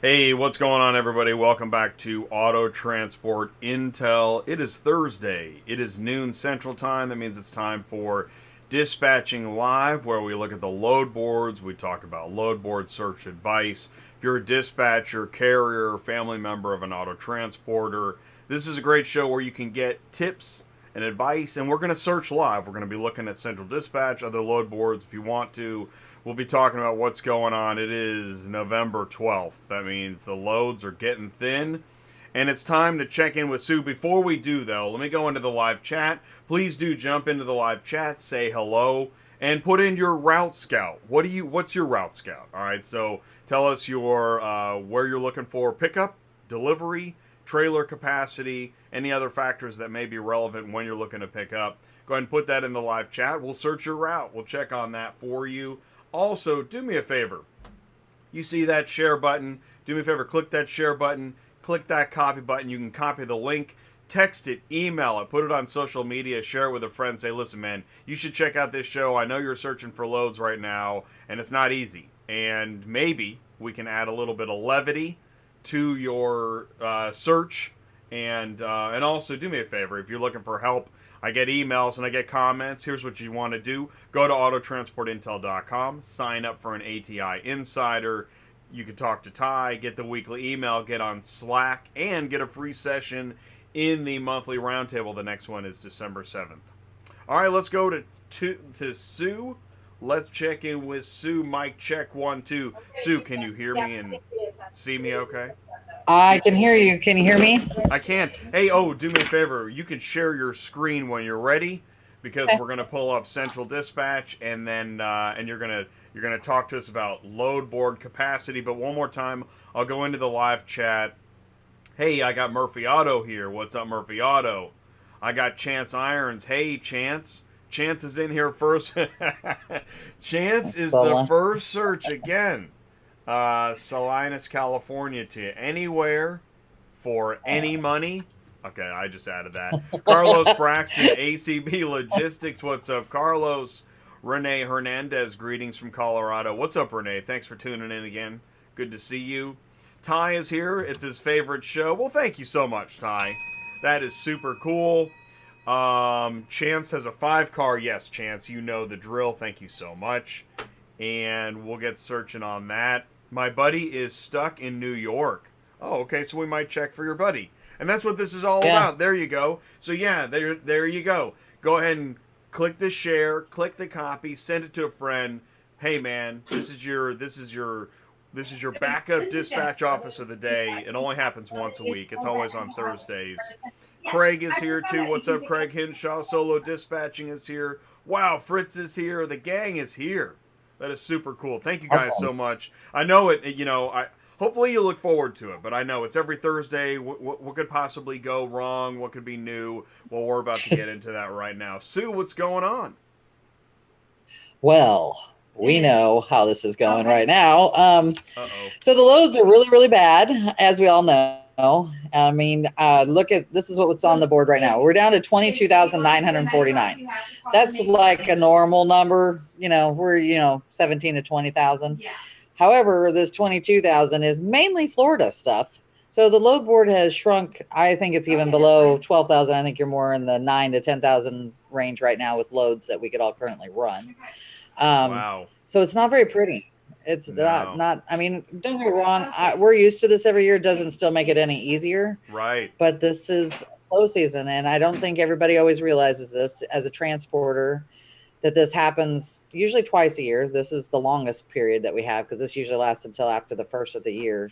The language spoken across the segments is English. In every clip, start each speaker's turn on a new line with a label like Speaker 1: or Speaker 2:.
Speaker 1: Hey, what's going on, everybody? Welcome back to Auto Transport Intel. It is Thursday. It is noon Central Time. That means it's time for Dispatching Live, where we look at the load boards. We talk about load board search advice. If you're a dispatcher, carrier, family member of an auto transporter, this is a great show where you can get tips and advice. And we're going to search live. We're going to be looking at Central Dispatch, other load boards if you want to. We'll be talking about what's going on. It is November 12th. That means the loads are getting thin. And it's time to check in with Sue. Before we do, though, let me go into the live chat. Please do jump into the live chat, say hello, and put in your route scout. What's your route scout? All right, so tell us your where you're looking for pickup, delivery, trailer capacity, any other factors that may be relevant when you're looking to pick up. Go ahead and put that in the live chat. We'll search your route. We'll check on that for you. Also, do me a favor. You see that share button. Do me a favor. Click that share button. Click that copy button. You can copy the link. Text it. Email it. Put it on social media. Share it with a friend. Say, listen, man, you should check out this show. I know you're searching for loads right now, and it's not easy. And maybe we can add a little bit of levity to your search. And also, do me a favor. If you're looking for help, I get emails and I get comments. Here's what you want to do. Go to autotransportintel.com, sign up for an ATI Insider. You can talk to Ty, get the weekly email, get on Slack, and get a free session in the monthly roundtable. The next one is December 7th. All right, let's go to Sue. Let's check in with Sue. Mic check 1, 2. Sue, can you hear me and see me okay?
Speaker 2: I can hear you. Can you hear me?
Speaker 1: I can. Hey, do me a favor. You can share your screen when you're ready, because we're gonna pull up Central Dispatch, and then and you're gonna talk to us about load board capacity. But one more time, I'll go into the live chat. Hey, I got Murphy Auto here. What's up, Murphy Auto? I got Chance Irons. Hey, Chance. Chance is in here first. Chance is the first search again. Salinas, California to anywhere for any money. Okay, I just added that. Carlos Braxton, ACB Logistics. What's up, Carlos? Renee Hernandez, greetings from Colorado. What's up, Renee? Thanks for tuning in again. Good to see you. Ty is here. It's his favorite show. Well, thank you so much, Ty. That is super cool. Chance has a 5-car. Yes, Chance, you know the drill. Thank you so much. And we'll get searching on that. My buddy is stuck in New York. Oh, okay, so we might check for your buddy. And that's what this is all about. There you go. So yeah, there you go. Go ahead and click the share, click the copy, send it to a friend. Hey man, this is your backup dispatch office of the day. It only happens once a week. It's always on Thursdays. Craig is here too. What's up, Craig Hinshaw? Solo Dispatching is here. Wow, Fritz is here. The gang is here. That is super cool. Thank you guys so much. I know it, hopefully you look forward to it, but I know it's every Thursday. What could possibly go wrong? What could be new? Well, we're about to get into that right now. Sue, what's going on?
Speaker 2: Well, we know how this is going right now.
Speaker 1: Uh-oh.
Speaker 2: So the loads are really, really bad, as we all know. I mean, look at this is what's on the board right now. We're down to 22,949. That's like a normal number. We're 17 to 20,000. Yeah. However, this 22,000 is mainly Florida stuff. So the load board has shrunk. I think it's even below 12,000. I think you're more in the 9 to 10,000 range right now with loads that we could all currently run.
Speaker 1: Wow.
Speaker 2: So it's not very pretty. It's not. I mean, don't get me wrong. We're used to this every year. It doesn't still make it any easier.
Speaker 1: Right.
Speaker 2: But this is slow season, and I don't think everybody always realizes this as a transporter, that this happens usually twice a year. This is the longest period that we have, because this usually lasts until after the first of the year,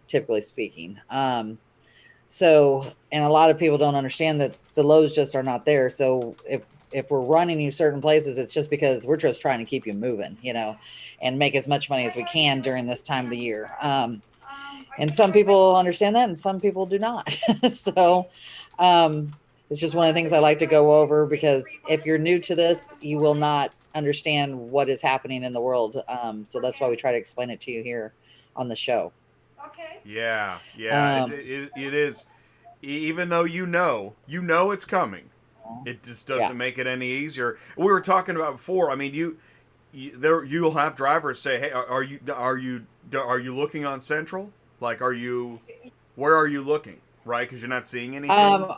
Speaker 2: typically speaking. So, and a lot of people don't understand that the loads just are not there. So if we're running you certain places, it's just because we're just trying to keep you moving, and make as much money as we can during this time of the year. And some people understand that and some people do not. So it's just one of the things I like to go over, because if you're new to this, you will not understand what is happening in the world. So that's why we try to explain it to you here on the show.
Speaker 1: Okay. Yeah. It is. Even though you know it's coming, it just doesn't make it any easier. We were talking about before. I mean, you'll have drivers say, "Hey, are you looking on Central? Like, where are you looking? Right? Because you're not seeing anything.
Speaker 2: Um,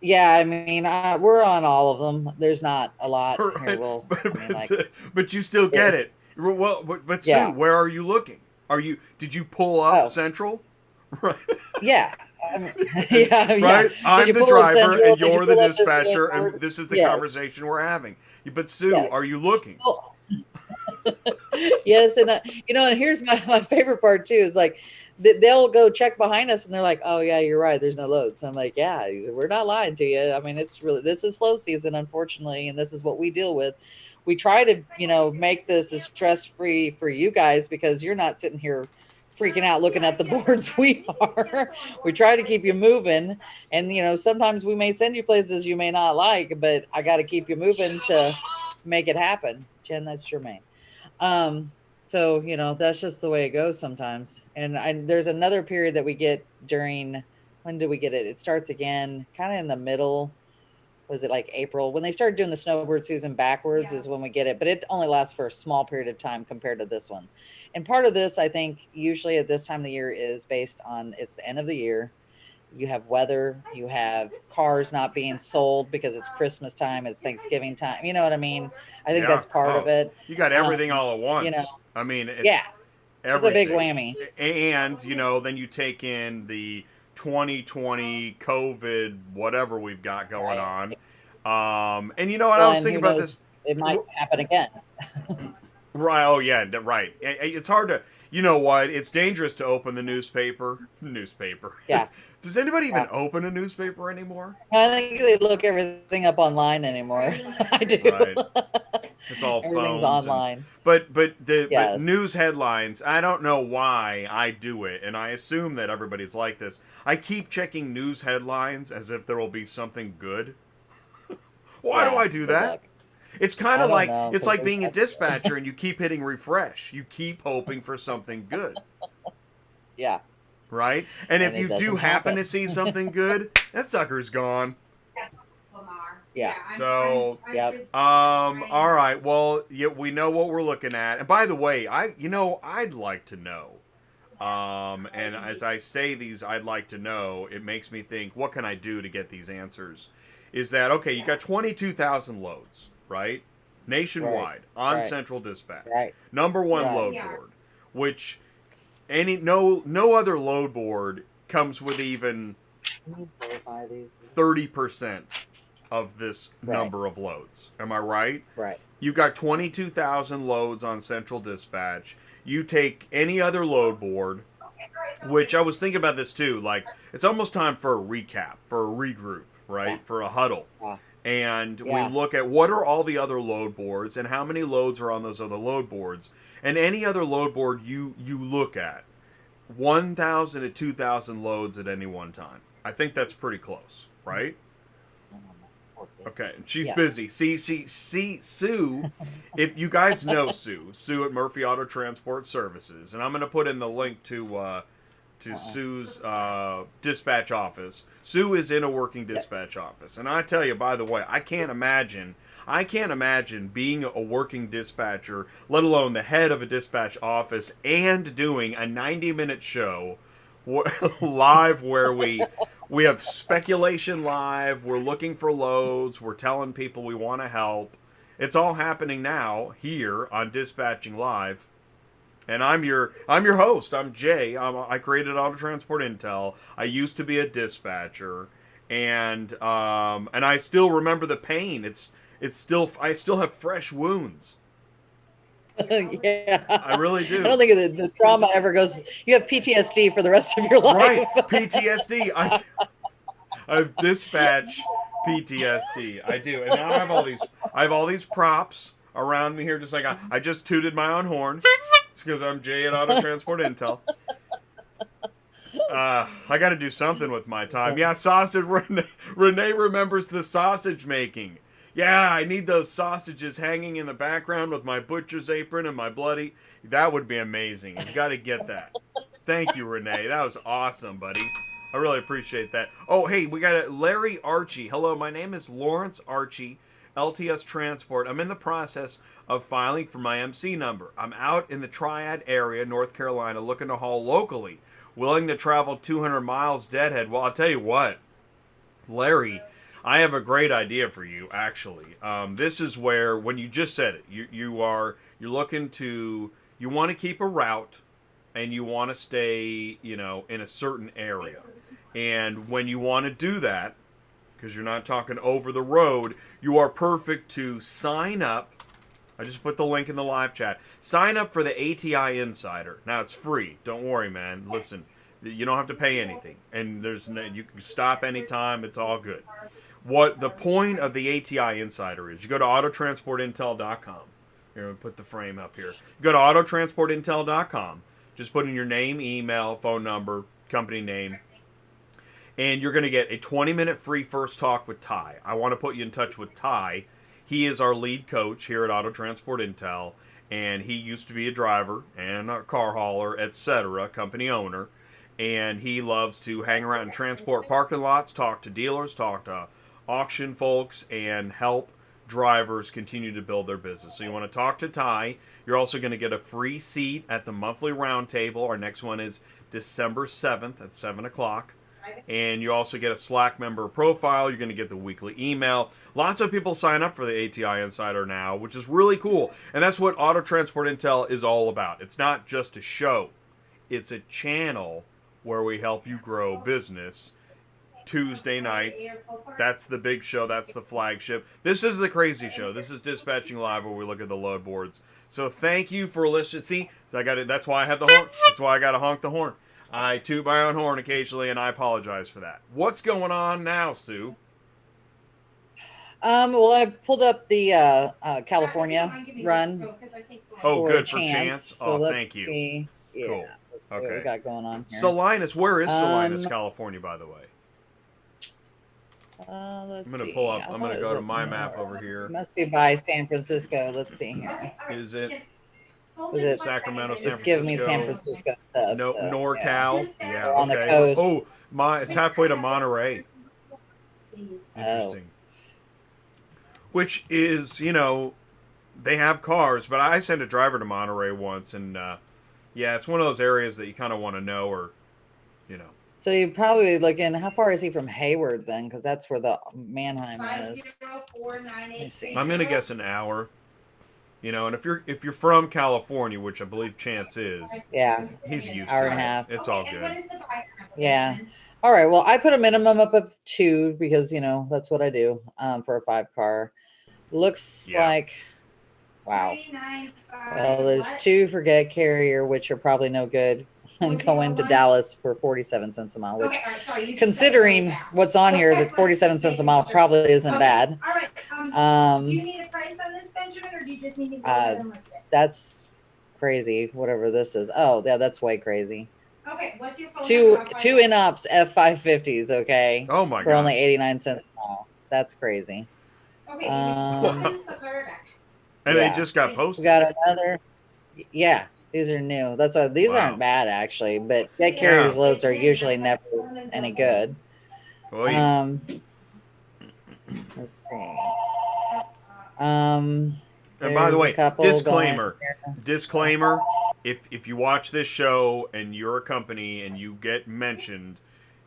Speaker 2: yeah, I mean, we're on all of them. There's not a lot here.
Speaker 1: Right?
Speaker 2: Well,
Speaker 1: But,
Speaker 2: I mean, like,
Speaker 1: but you still
Speaker 2: yeah,
Speaker 1: get it. Well, but Sue,
Speaker 2: yeah.
Speaker 1: where are you looking? Did you pull up
Speaker 2: Oh,
Speaker 1: Central? Right.
Speaker 2: yeah.
Speaker 1: And
Speaker 2: Yeah, yeah.
Speaker 1: right,
Speaker 2: Did
Speaker 1: I'm
Speaker 2: you
Speaker 1: the
Speaker 2: pull up
Speaker 1: driver
Speaker 2: Central?
Speaker 1: and
Speaker 2: Did you
Speaker 1: you're the
Speaker 2: pull up this
Speaker 1: dispatcher, and
Speaker 2: board?
Speaker 1: this is the
Speaker 2: Yes,
Speaker 1: conversation we're having. But Sue, are
Speaker 2: yes.
Speaker 1: you looking?
Speaker 2: Oh, yes, and and here's my favorite part too is like they'll go check behind us and they're like, "Oh yeah, you're right. There's no loads." I'm like, "Yeah, we're not lying to you. I mean, this is slow season, unfortunately, and this is what we deal with. We try to make this as stress free for you guys because you're not sitting here freaking out looking at the boards we are. We try to keep you moving, and sometimes we may send you places you may not like, but I got to keep you moving to make it happen." Jen, that's Jermaine. Um, so that's just the way it goes sometimes. And there's another period that we get during, when do we get it? It starts again kind of in the middle. Was it like April? When they start doing the snowbird season backwards is when we get it, but it only lasts for a small period of time compared to this one. And part of this, I think, usually at this time of the year is based on it's the end of the year. You have weather, you have cars not being sold because it's Christmas time, it's Thanksgiving time. You know what I mean? I think
Speaker 1: Yeah.
Speaker 2: that's part of
Speaker 1: Oh,
Speaker 2: it.
Speaker 1: you got everything
Speaker 2: Um,
Speaker 1: all at
Speaker 2: you know,
Speaker 1: once. I mean,
Speaker 2: yeah,
Speaker 1: it's
Speaker 2: it's a big
Speaker 1: everything.
Speaker 2: whammy.
Speaker 1: And, then you take in the 2020 COVID, whatever we've got going
Speaker 2: Right.
Speaker 1: on. And I
Speaker 2: Well,
Speaker 1: was
Speaker 2: and
Speaker 1: thinking
Speaker 2: who
Speaker 1: about this.
Speaker 2: knows? It might happen again.
Speaker 1: Right. Oh, yeah. Right. It's hard to. You know what? It's dangerous to open the newspaper. Newspaper.
Speaker 2: Yeah.
Speaker 1: Does anybody even
Speaker 2: Yeah.
Speaker 1: open a newspaper anymore?
Speaker 2: I think they look everything up online anymore. I do.
Speaker 1: Right. It's all
Speaker 2: Everything's
Speaker 1: phones and.
Speaker 2: online.
Speaker 1: But
Speaker 2: Yes.
Speaker 1: news headlines. I don't know why I do it, and I assume that everybody's like this. I keep checking news headlines as if there will be something good. Why do
Speaker 2: Yeah.
Speaker 1: I do
Speaker 2: Good
Speaker 1: that?
Speaker 2: luck.
Speaker 1: It's kind
Speaker 2: I
Speaker 1: of
Speaker 2: don't
Speaker 1: like
Speaker 2: know
Speaker 1: it's
Speaker 2: because
Speaker 1: like
Speaker 2: there's
Speaker 1: being a dispatcher and you keep hitting refresh. You keep hoping for something good,
Speaker 2: yeah,
Speaker 1: right? And if
Speaker 2: and it
Speaker 1: you do
Speaker 2: doesn't
Speaker 1: happen
Speaker 2: happen.
Speaker 1: to see something good, that sucker's gone.
Speaker 2: Yeah.
Speaker 1: So,
Speaker 2: Yep.
Speaker 1: all right. Well, yeah, we know what we're looking at. And by the way, I'd like to know. And as I say these, I'd like to know. It makes me think, what can I do to get these answers? Is that okay? You got 22,000 loads, right?
Speaker 2: Right.
Speaker 1: Nationwide on
Speaker 2: Right.
Speaker 1: Central Dispatch,
Speaker 2: Right.
Speaker 1: number one
Speaker 2: Right.
Speaker 1: load board, which no other load board comes with even
Speaker 2: Can you verify these?
Speaker 1: 30% of this
Speaker 2: Right.
Speaker 1: number of loads. Am I right?
Speaker 2: Right.
Speaker 1: You got 22,000 loads on Central Dispatch. You take any other load board, which I was thinking about this too. Like, it's almost time for a recap, for a regroup, right?
Speaker 2: Yeah.
Speaker 1: For a huddle.
Speaker 2: Yeah.
Speaker 1: And we
Speaker 2: Yeah.
Speaker 1: look at what are all the other load boards and how many loads are on those other load boards. And any other load board you look at, 1,000 to 2,000 loads at any one time. I think that's pretty close, right? Okay, she's
Speaker 2: Yes.
Speaker 1: busy. See, Sue. If you guys know Sue at Murphy Auto Transport Services, and I'm going to put in the link to Sue's dispatch office. Sue is in a working dispatch office, and I tell you, by the way, I can't imagine being a working dispatcher, let alone the head of a dispatch office, and doing a 90-minute show live where we have speculation live, we're looking for loads, we're telling people we want to help. It's all happening now here on Dispatching Live. And I'm your host. I'm Jay. I created Auto Transport Intel. I used to be a dispatcher, and I still remember the pain. I still have fresh wounds.
Speaker 2: Yeah.
Speaker 1: I really do.
Speaker 2: I don't think the trauma ever goes. You have PTSD for the rest of your life.
Speaker 1: Right, PTSD. I've dispatched PTSD. I do, and now I have all these props around me here. Just like I just tooted my own horn because I'm Jay at Auto Transport Intel. I got to do something with my time. Yeah, sausage. Renee remembers the sausage making. Yeah, I need those sausages hanging in the background with my butcher's apron and my bloody. That would be amazing. You got to get that. Thank you, Renee. That was awesome, buddy. I really appreciate that. Oh, hey, we got Larry Archie. Hello, my name is Lawrence Archie, LTS Transport. I'm in the process of filing for my MC number. I'm out in the Triad area, North Carolina, looking to haul locally. willing to travel 200 miles deadhead. Well, I'll tell you what, Larry, I have a great idea for you. Actually, this is where when you just said it, you're looking to you want to keep a route, and you want to stay in a certain area, and when you want to do that, because you're not talking over the road, you are perfect to sign up. I just put the link in the live chat. Sign up for the ATI Insider. Now it's free. Don't worry, man. Listen, you don't have to pay anything, and you can stop anytime. It's all good. What the point of the ATI Insider is, you go to autotransportintel.com. Here, I'm gonna put the frame up here. You go to autotransportintel.com. Just put in your name, email, phone number, company name, and you're going to get a 20-minute free first talk with Ty. I want to put you in touch with Ty. He is our lead coach here at Auto Transport Intel, and he used to be a driver and a car hauler, etc., company owner, and he loves to hang around and transport parking lots, talk to dealers, talk to auction folks, and help drivers continue to build their business. So you want to talk to Ty. You're also going to get a free seat at the monthly roundtable. Our next one is December 7th at 7 o'clock. And you also get a Slack member profile. You're going to get the weekly email. Lots of people sign up for the ATI Insider now, which is really cool. And that's what Auto Transport Intel is all about. It's not just a show. It's a channel where we help you grow business. Tuesday nights, that's the big show. That's the flagship. This is the crazy show. This is Dispatching Live, where we look at the load boards. So thank you for listening. See, I got it. That's why I have the horn. That's why I got to honk the horn. I toot my own horn occasionally, and I apologize for that. What's going on now, Sue?
Speaker 2: Well, I pulled up the California run.
Speaker 1: Oh, good for Chance.
Speaker 2: So
Speaker 1: Oh, thank you.
Speaker 2: See. Yeah,
Speaker 1: cool. Okay.
Speaker 2: What we got going on here.
Speaker 1: Salinas. Where is Salinas, California, by the way?
Speaker 2: Let's
Speaker 1: I'm gonna
Speaker 2: see.
Speaker 1: pull up. I'm gonna go to my map over here.
Speaker 2: It must be by San Francisco. Let's see here.
Speaker 1: Is it?
Speaker 2: Is it
Speaker 1: Sacramento, San Francisco?
Speaker 2: It's giving me San Francisco stuff.
Speaker 1: No,
Speaker 2: so,
Speaker 1: NorCal. Yeah, okay.
Speaker 2: On the coast.
Speaker 1: Oh, it's halfway to Monterey. Interesting. Which is, they have cars, but I sent a driver to Monterey once, and yeah, it's one of those areas that you kind of want to know, or.
Speaker 2: So you're probably looking, how far is he from Hayward then? Because that's where the Mannheim is. Let me see.
Speaker 1: I'm gonna guess an hour. And if you're from California, which I believe Chance is,
Speaker 2: yeah,
Speaker 1: he's used
Speaker 2: hour
Speaker 1: to
Speaker 2: and a
Speaker 1: it.
Speaker 2: half.
Speaker 1: It's all good.
Speaker 2: Yeah. All right. Well, I put a minimum up of 2 because that's what I do for a 5-car. Looks like, wow. Well, there's 2 for Get Carrier, which are probably no good. And go into Dallas for 47 cents a mile, which, considering what's on here, that 47 cents a mile probably isn't bad.
Speaker 3: Do you need a price on this, Benjamin, or do you just need to go ahead and list it?
Speaker 2: That's crazy. Whatever this is. Oh, yeah, that's way crazy.
Speaker 3: Okay, what's your phone
Speaker 2: Two in-ops F550s. Okay.
Speaker 1: Oh my god.
Speaker 2: For only 89 cents a mile. That's crazy.
Speaker 3: Okay.
Speaker 1: And they just got posted.
Speaker 2: We got another. Yeah. These are new. That's why these aren't bad actually, but Get Carrier's loads are usually never any good.
Speaker 1: Oy.
Speaker 2: Let's see.
Speaker 1: And by the way, disclaimer, if you watch this show and you're a company and you get mentioned,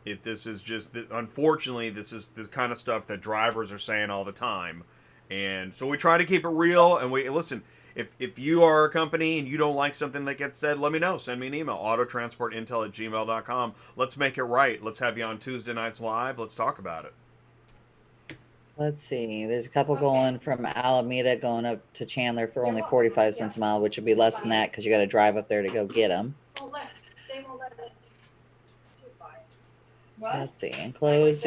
Speaker 1: unfortunately this is the kind of stuff that drivers are saying all the time, and so we try to keep it real, and we listen. If you are a company and you don't like something that gets said, let me know. Send me an email, autotransportintel@gmail.com. Let's make it right. Let's have you on Tuesday nights live. Let's talk about it.
Speaker 2: Let's see. There's a couple going from Alameda going up to Chandler for only 45 cents a mile, which would be less than that because you got to drive up there to go get them. Let's see. Enclosed.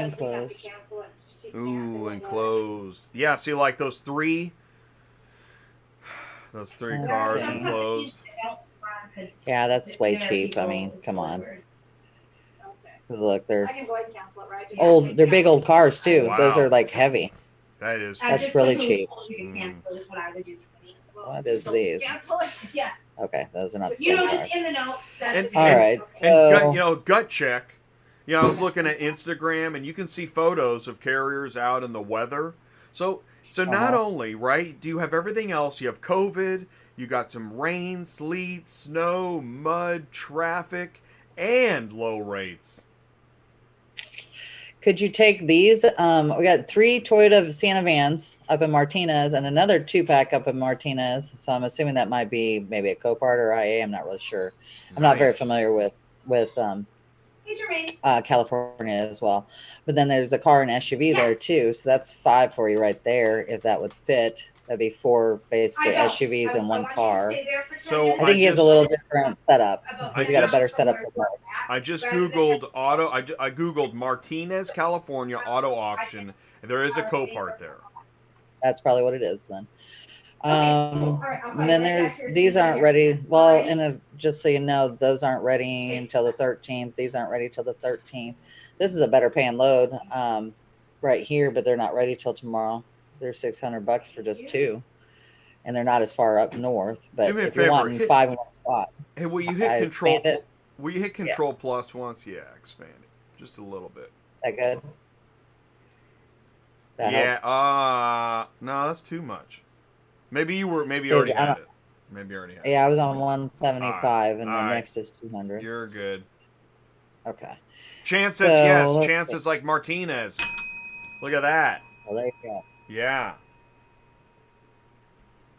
Speaker 1: Ooh, enclosed. Yeah, see, like those three cars enclosed.
Speaker 2: Yeah, that's way cheap. I mean, come on. Because look, they're old. They're big old cars too.
Speaker 1: Wow.
Speaker 2: Those are like heavy.
Speaker 1: That's
Speaker 2: really cheap.
Speaker 3: What
Speaker 2: What is these?
Speaker 3: Yeah.
Speaker 2: Okay, those are not the
Speaker 3: You
Speaker 2: same
Speaker 3: know,
Speaker 2: cars.
Speaker 3: just in the notes.
Speaker 2: All right, so
Speaker 1: And gut check. I was looking at Instagram, and you can see photos of carriers out in the weather. So not only, right, do you have everything else, you have COVID, you got some rain, sleet, snow, mud, traffic, and low rates.
Speaker 2: Could you take these? We got 3 Toyota Sienna vans up in Martinez and another 2-pack up in Martinez. So I'm assuming that might be maybe a Copart or IA. I'm not really sure. I'm not very familiar with
Speaker 3: Hey, Jermaine.
Speaker 2: California as well. But then there's a car and SUV there too. So that's 5 for you right there. If that would fit, that'd be 4 basically SUVs in one car.
Speaker 1: So
Speaker 2: I think he has a little different setup. He's got a better setup than most.
Speaker 1: I just Googled auto. I Googled Martinez, California auto auction, and there is a Copart there.
Speaker 2: That's probably what it is then. And then there's these aren't ready. Well, and just so you know, those aren't ready until the 13th. These aren't ready till the 13th. This is a better paying load right here, but they're not ready till tomorrow. They're $600 for just 2, and they're not as far up north. But
Speaker 1: Do me a
Speaker 2: if you're
Speaker 1: favor,
Speaker 2: wanting 5 in one spot,
Speaker 1: Hey, will you hit
Speaker 2: I
Speaker 1: control?
Speaker 2: expand it.
Speaker 1: Will you hit control plus once? Yeah, expand it just a little bit.
Speaker 2: That good? That
Speaker 1: Yeah.
Speaker 2: help?
Speaker 1: No, that's too much. Maybe you were. Maybe you
Speaker 2: See,
Speaker 1: already had it. Maybe you already had it.
Speaker 2: Yeah, I was on 175, and
Speaker 1: All
Speaker 2: then
Speaker 1: right.
Speaker 2: next is 200.
Speaker 1: You're good.
Speaker 2: Okay.
Speaker 1: Chances,
Speaker 2: So,
Speaker 1: yes.
Speaker 2: let's
Speaker 1: Chances like Martinez. Look at that.
Speaker 2: Well, there you go.
Speaker 1: Yeah.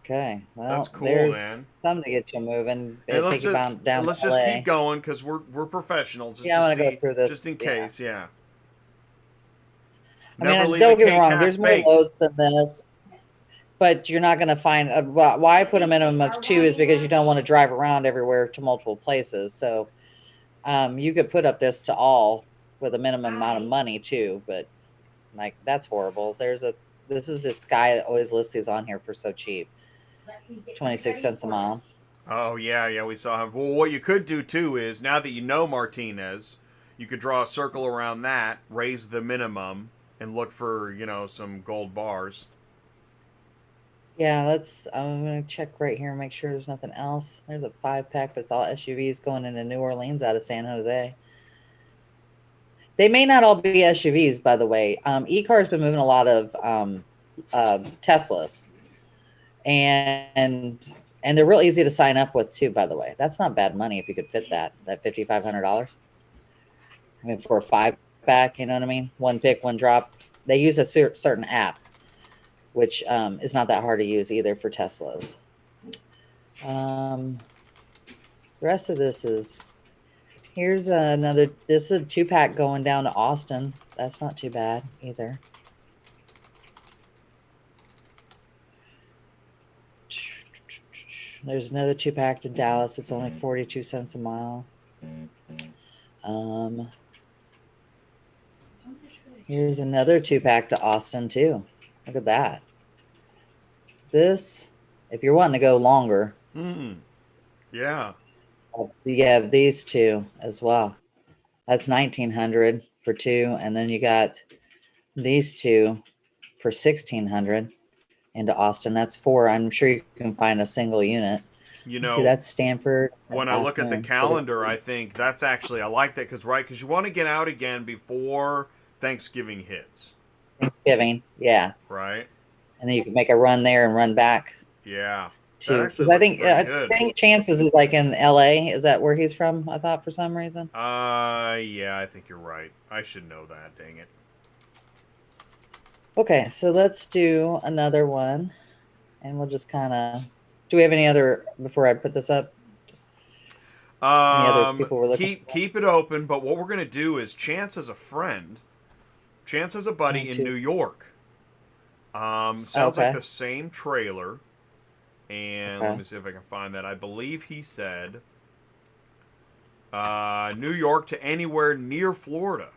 Speaker 2: Okay. Well,
Speaker 1: That's cool,
Speaker 2: there's
Speaker 1: man.
Speaker 2: something to get you moving.
Speaker 1: Hey,
Speaker 2: Take you down
Speaker 1: let's
Speaker 2: to
Speaker 1: just
Speaker 2: LA.
Speaker 1: keep going because we're professionals.
Speaker 2: Yeah, I want to go through this.
Speaker 1: just in
Speaker 2: yeah.
Speaker 1: case. Yeah.
Speaker 2: I
Speaker 1: Never
Speaker 2: mean,
Speaker 1: leave
Speaker 2: don't
Speaker 1: a
Speaker 2: get me
Speaker 1: cake
Speaker 2: wrong.
Speaker 1: half
Speaker 2: There's more
Speaker 1: baked.
Speaker 2: loads than this, but you're not going to find. Why I put a minimum of 2 is because you don't want to drive around everywhere to multiple places. So, you could put up this to all with a minimum amount of money too. But like that's horrible. This is this guy that always lists these on here for so cheap. 26 cents a mile.
Speaker 1: Oh yeah, we saw him. Well, what you could do too is now that you know Martinez, you could draw a circle around that, raise the minimum, and look for some gold bars.
Speaker 2: Yeah, I'm gonna check right here and make sure there's nothing else. There's a 5-pack, but it's all SUVs going into New Orleans out of San Jose. They may not all be SUVs, by the way. E-Car's been moving a lot of Teslas, and they're real easy to sign up with too. By the way, that's not bad money if you could fit that $5,500. I mean, for a 5-pack, you know what I mean? One pick, one drop. They use a certain app, which is not that hard to use either for Teslas. The rest of this is, here's another, this is a 2-pack going down to Austin. That's not too bad either. There's another 2-pack to Dallas. It's only 42 cents a mile. Here's another 2-pack to Austin too. Look at that. This, if you're wanting to go longer,
Speaker 1: Yeah.
Speaker 2: you have these 2 as well. That's 1,900 for 2, and then you got these 2 for 1,600 into Austin. That's 4. I'm sure you can find a single unit. See, that's Stanford. That's
Speaker 1: when I look at the calendar, I think that's actually, I like that because you want to get out again before Thanksgiving hits.
Speaker 2: Thanksgiving, yeah.
Speaker 1: Right.
Speaker 2: And then you can make a run there and run back.
Speaker 1: Yeah.
Speaker 2: Too. I think Chances is like in LA. Is that where he's from? I thought for some reason.
Speaker 1: Yeah, I think you're right. I should know that. Dang it.
Speaker 2: Okay, so let's do another one, and we'll just kind of. Do we have any other before I put this up? Any other people we're looking for?
Speaker 1: Keep it open, but what we're gonna do is Chance has a friend. Chance has a buddy in New York. Sounds like the same trailer. And let me see if I can find that. I believe he said New York to anywhere near Florida.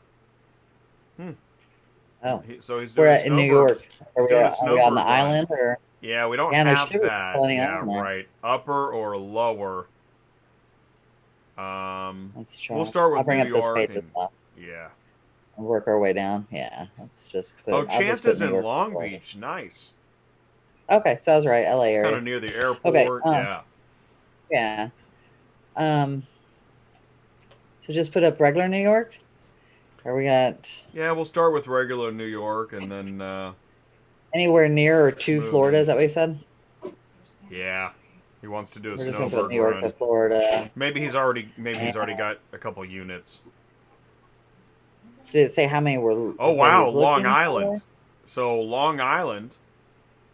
Speaker 2: Oh,
Speaker 1: so he's doing
Speaker 2: we're in New York. Are we on the
Speaker 1: run.
Speaker 2: island or?
Speaker 1: Yeah, we don't have that.
Speaker 2: Yeah,
Speaker 1: right. Upper or lower.
Speaker 2: Let's try.
Speaker 1: We'll start with
Speaker 2: I'll bring
Speaker 1: New
Speaker 2: up
Speaker 1: York.
Speaker 2: this page
Speaker 1: Yeah.
Speaker 2: and work our way down. Yeah, let's just put.
Speaker 1: Oh, Chances in Long Beach. Nice.
Speaker 2: Okay, so I was right. LA area.
Speaker 1: Kind of near the airport.
Speaker 2: Okay, yeah. So just put up regular New York. Or we got.
Speaker 1: Yeah, we'll start with regular New York and then.
Speaker 2: Anywhere near or to Florida, is that what you said?
Speaker 1: Yeah. He wants to do a
Speaker 2: We're just gonna put
Speaker 1: snowbird
Speaker 2: New York
Speaker 1: run.
Speaker 2: to Florida.
Speaker 1: Maybe he's already got a couple units.
Speaker 2: Did it say how many were?
Speaker 1: Oh
Speaker 2: that
Speaker 1: wow,
Speaker 2: he's
Speaker 1: Long
Speaker 2: looking
Speaker 1: Island.
Speaker 2: for?
Speaker 1: So Long Island.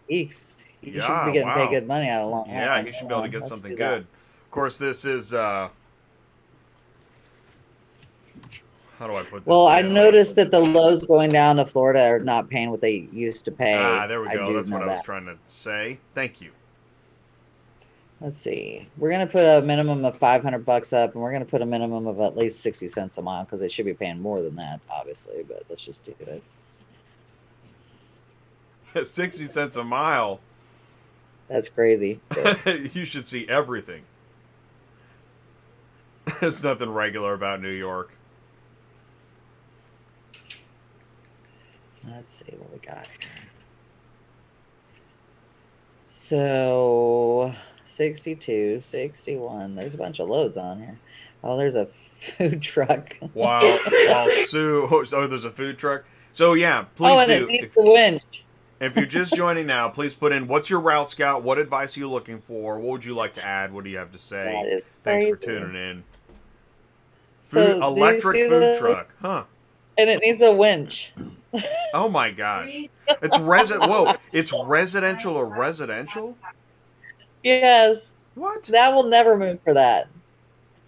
Speaker 2: Eeks. He should
Speaker 1: Yeah,
Speaker 2: be getting paid
Speaker 1: wow.
Speaker 2: good money out of Long
Speaker 1: Yeah,
Speaker 2: Island.
Speaker 1: he should be
Speaker 2: Hold
Speaker 1: able to
Speaker 2: on,
Speaker 1: get
Speaker 2: let's
Speaker 1: something
Speaker 2: do that.
Speaker 1: good. Of course, this is how do I put this?
Speaker 2: Well, I
Speaker 1: down?
Speaker 2: noticed that the lows going down to Florida are not paying what they used to pay.
Speaker 1: Ah, there we
Speaker 2: I
Speaker 1: go.
Speaker 2: do
Speaker 1: That's
Speaker 2: know
Speaker 1: what I was
Speaker 2: that.
Speaker 1: trying to say. Thank you.
Speaker 2: Let's see. We're gonna put a minimum of $500 up, and we're gonna put a minimum of at least 60 cents a mile because they should be paying more than that, obviously. But let's just do it.
Speaker 1: 60 cents a mile.
Speaker 2: That's crazy.
Speaker 1: You should see everything. There's nothing regular about New York.
Speaker 2: Let's see what we got here. So 62, 61. There's a bunch of loads on here. Oh, there's a food truck.
Speaker 1: While Sue, oh, there's a food truck. So yeah, please
Speaker 2: oh, and
Speaker 1: do.
Speaker 2: it needs the winch.
Speaker 1: If you're just joining now, please put in what's your route scout, what advice are you looking for, what would you like to add, what do you have to
Speaker 2: That
Speaker 1: say?
Speaker 2: is
Speaker 1: Thanks for
Speaker 2: crazy.
Speaker 1: tuning in.
Speaker 2: So,
Speaker 1: Food,
Speaker 2: do you
Speaker 1: electric
Speaker 2: see
Speaker 1: food
Speaker 2: this?
Speaker 1: truck, huh?
Speaker 2: And it needs a winch.
Speaker 1: Oh my gosh, it's Whoa, it's residential or residential?
Speaker 2: Yes,
Speaker 1: What?
Speaker 2: that will never move for that.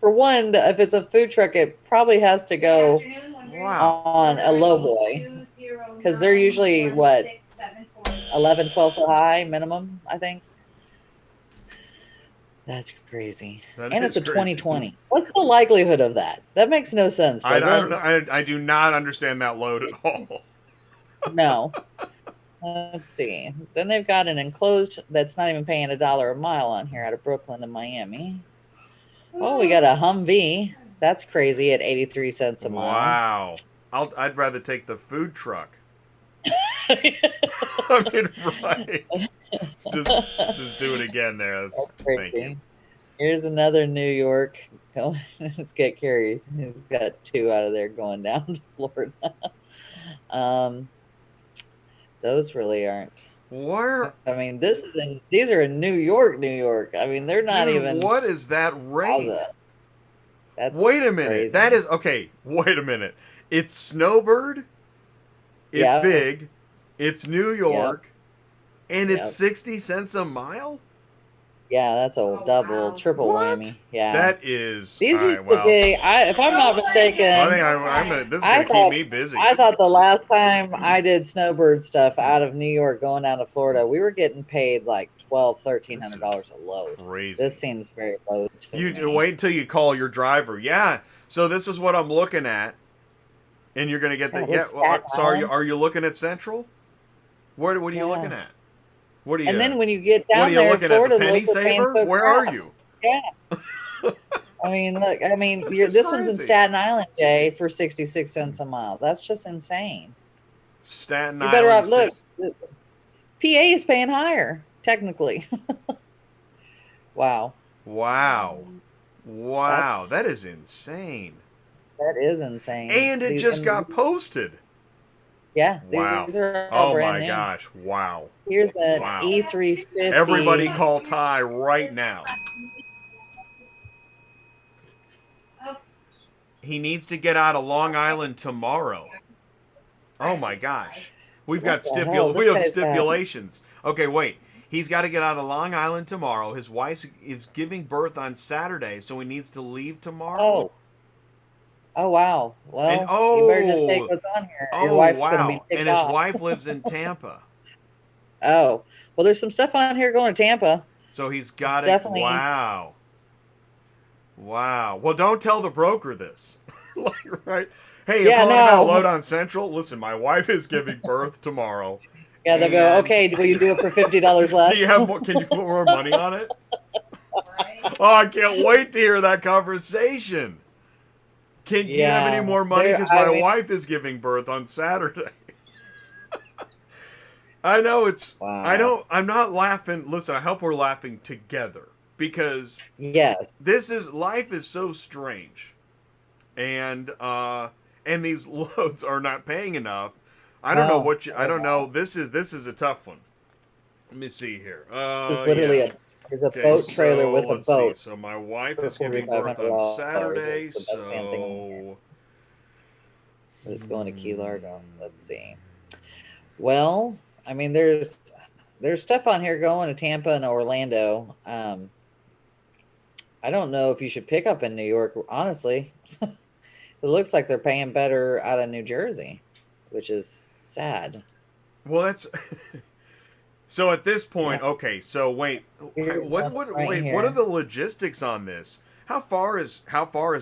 Speaker 2: For one, if it's a food truck, it probably has to go
Speaker 1: Wow.
Speaker 2: on a low boy because they're usually what 11, 12 foot high minimum, I think. That's crazy.
Speaker 1: That
Speaker 2: And
Speaker 1: is
Speaker 2: it's a
Speaker 1: crazy.
Speaker 2: 2020. What's the likelihood of that? That makes no sense,
Speaker 1: I
Speaker 2: does
Speaker 1: don't
Speaker 2: it?
Speaker 1: know. I do not understand that load at all.
Speaker 2: No. Let's see. Then they've got an enclosed that's not even paying $1 a mile on here out of Brooklyn to Miami. Oh, we got a Humvee. That's crazy at 83 cents a mile.
Speaker 1: Wow. I'd rather take the food truck. I mean, right. Just do it again there.
Speaker 2: That's
Speaker 1: Thank
Speaker 2: crazy.
Speaker 1: you.
Speaker 2: Here's another New York. Let's get Carrie. He's got 2 out of there going down to Florida. Those really aren't.
Speaker 1: Where?
Speaker 2: I mean, these are in New York, New York. I mean, they're not
Speaker 1: Dude,
Speaker 2: even.
Speaker 1: what is that rate?
Speaker 2: That's
Speaker 1: wait a minute.
Speaker 2: crazy.
Speaker 1: That is okay. Wait a minute. It's Snowbird. It's
Speaker 2: Yep.
Speaker 1: big. It's New York, and it's 60 cents a mile.
Speaker 2: Yeah, that's a double, triple
Speaker 1: What?
Speaker 2: whammy. Yeah,
Speaker 1: That is.
Speaker 2: these
Speaker 1: all
Speaker 2: used
Speaker 1: right, well,
Speaker 2: to be. If I'm not mistaken,
Speaker 1: I think I'm gonna. This is
Speaker 2: I
Speaker 1: gonna
Speaker 2: thought-
Speaker 1: keep me busy.
Speaker 2: I thought the last time I did snowbird stuff out of New York going down to Florida, we were getting paid like $1,300 a load.
Speaker 1: Crazy.
Speaker 2: This seems very low to
Speaker 1: You
Speaker 2: me.
Speaker 1: wait until you call your driver. Yeah. So this is what I'm looking at, and you're gonna get the
Speaker 2: That
Speaker 1: yeah.
Speaker 2: looks
Speaker 1: Well,
Speaker 2: Staten
Speaker 1: so
Speaker 2: Island.
Speaker 1: are you looking at Central? What are you
Speaker 2: Yeah.
Speaker 1: looking at? What are you?
Speaker 2: And then when you get
Speaker 1: what
Speaker 2: down
Speaker 1: are you
Speaker 2: there,
Speaker 1: looking
Speaker 2: Florida
Speaker 1: at? The penny
Speaker 2: locals are paying
Speaker 1: saver?
Speaker 2: so
Speaker 1: Where
Speaker 2: crap.
Speaker 1: are you?
Speaker 2: Yeah. I mean, look. I mean,
Speaker 1: This is
Speaker 2: this one's in
Speaker 1: crazy.
Speaker 2: Staten Island, Jay, for 66 cents a mile. That's just insane.
Speaker 1: Staten
Speaker 2: You're better
Speaker 1: Island.
Speaker 2: off. Look, PA is paying higher, technically. Wow.
Speaker 1: Wow. Wow.
Speaker 2: That's-
Speaker 1: That is insane.
Speaker 2: That is insane.
Speaker 1: And it just got posted.
Speaker 2: Yeah.
Speaker 1: Wow.
Speaker 2: These are all
Speaker 1: Oh
Speaker 2: brand
Speaker 1: my
Speaker 2: new.
Speaker 1: gosh. Wow.
Speaker 2: Here's an
Speaker 1: Wow.
Speaker 2: E350.
Speaker 1: Everybody call Ty right now. He needs to get out of Long Island tomorrow. Oh my gosh. We've got
Speaker 2: What the hell?
Speaker 1: we
Speaker 2: This
Speaker 1: have
Speaker 2: guy's got-
Speaker 1: stipulations. Okay, wait. He's got to get out of Long Island tomorrow. His wife is giving birth on Saturday, so he needs to leave tomorrow.
Speaker 2: Oh. Oh wow. Well,
Speaker 1: And-
Speaker 2: you better just
Speaker 1: oh.
Speaker 2: take what's on here. Your
Speaker 1: Oh
Speaker 2: wife's gonna
Speaker 1: wow.
Speaker 2: be ticked
Speaker 1: And his
Speaker 2: off.
Speaker 1: wife lives in Tampa.
Speaker 2: Oh. Well, there's some stuff on here going to Tampa.
Speaker 1: So he's got it.
Speaker 2: Definitely.
Speaker 1: Wow. Wow. Well, don't tell the broker this. Like, right? Hey, you're
Speaker 2: Yeah,
Speaker 1: calling about a
Speaker 2: no.
Speaker 1: load on Central? Listen, my wife is giving birth tomorrow.
Speaker 2: Yeah, they'll go,
Speaker 1: And-
Speaker 2: okay, will you do it for $50 less?
Speaker 1: Do you have more? Can you put more money on it? Oh, I can't wait to hear that conversation. Do you have
Speaker 2: Yeah,
Speaker 1: any more money?
Speaker 2: there-
Speaker 1: Because
Speaker 2: I
Speaker 1: my
Speaker 2: mean-
Speaker 1: wife is giving birth on Saturday. I know it's.
Speaker 2: Wow.
Speaker 1: I'm not laughing. Listen, I hope we're laughing together because
Speaker 2: Yes.
Speaker 1: life is so strange, and these loads are not paying enough. I don't know I don't know. This is a tough one. Let me see here.
Speaker 2: This is literally
Speaker 1: yeah.
Speaker 2: There's a
Speaker 1: Okay,
Speaker 2: boat trailer with a
Speaker 1: let's see.
Speaker 2: boat
Speaker 1: So my wife
Speaker 2: for
Speaker 1: is giving birth on
Speaker 2: $4,500.
Speaker 1: Saturday,
Speaker 2: That's the best damn thing on the planet.
Speaker 1: so
Speaker 2: But it's going to Key Largo. Let's see. Well, I mean, there's stuff on here going to Tampa and Orlando. I don't know if you should pick up in New York, honestly. It looks like they're paying better out of New Jersey, which is sad.
Speaker 1: well, that's so at this point.
Speaker 2: Yeah.
Speaker 1: Okay, so wait,
Speaker 2: Here's one right
Speaker 1: wait,
Speaker 2: here.
Speaker 1: what are the logistics on this? How far is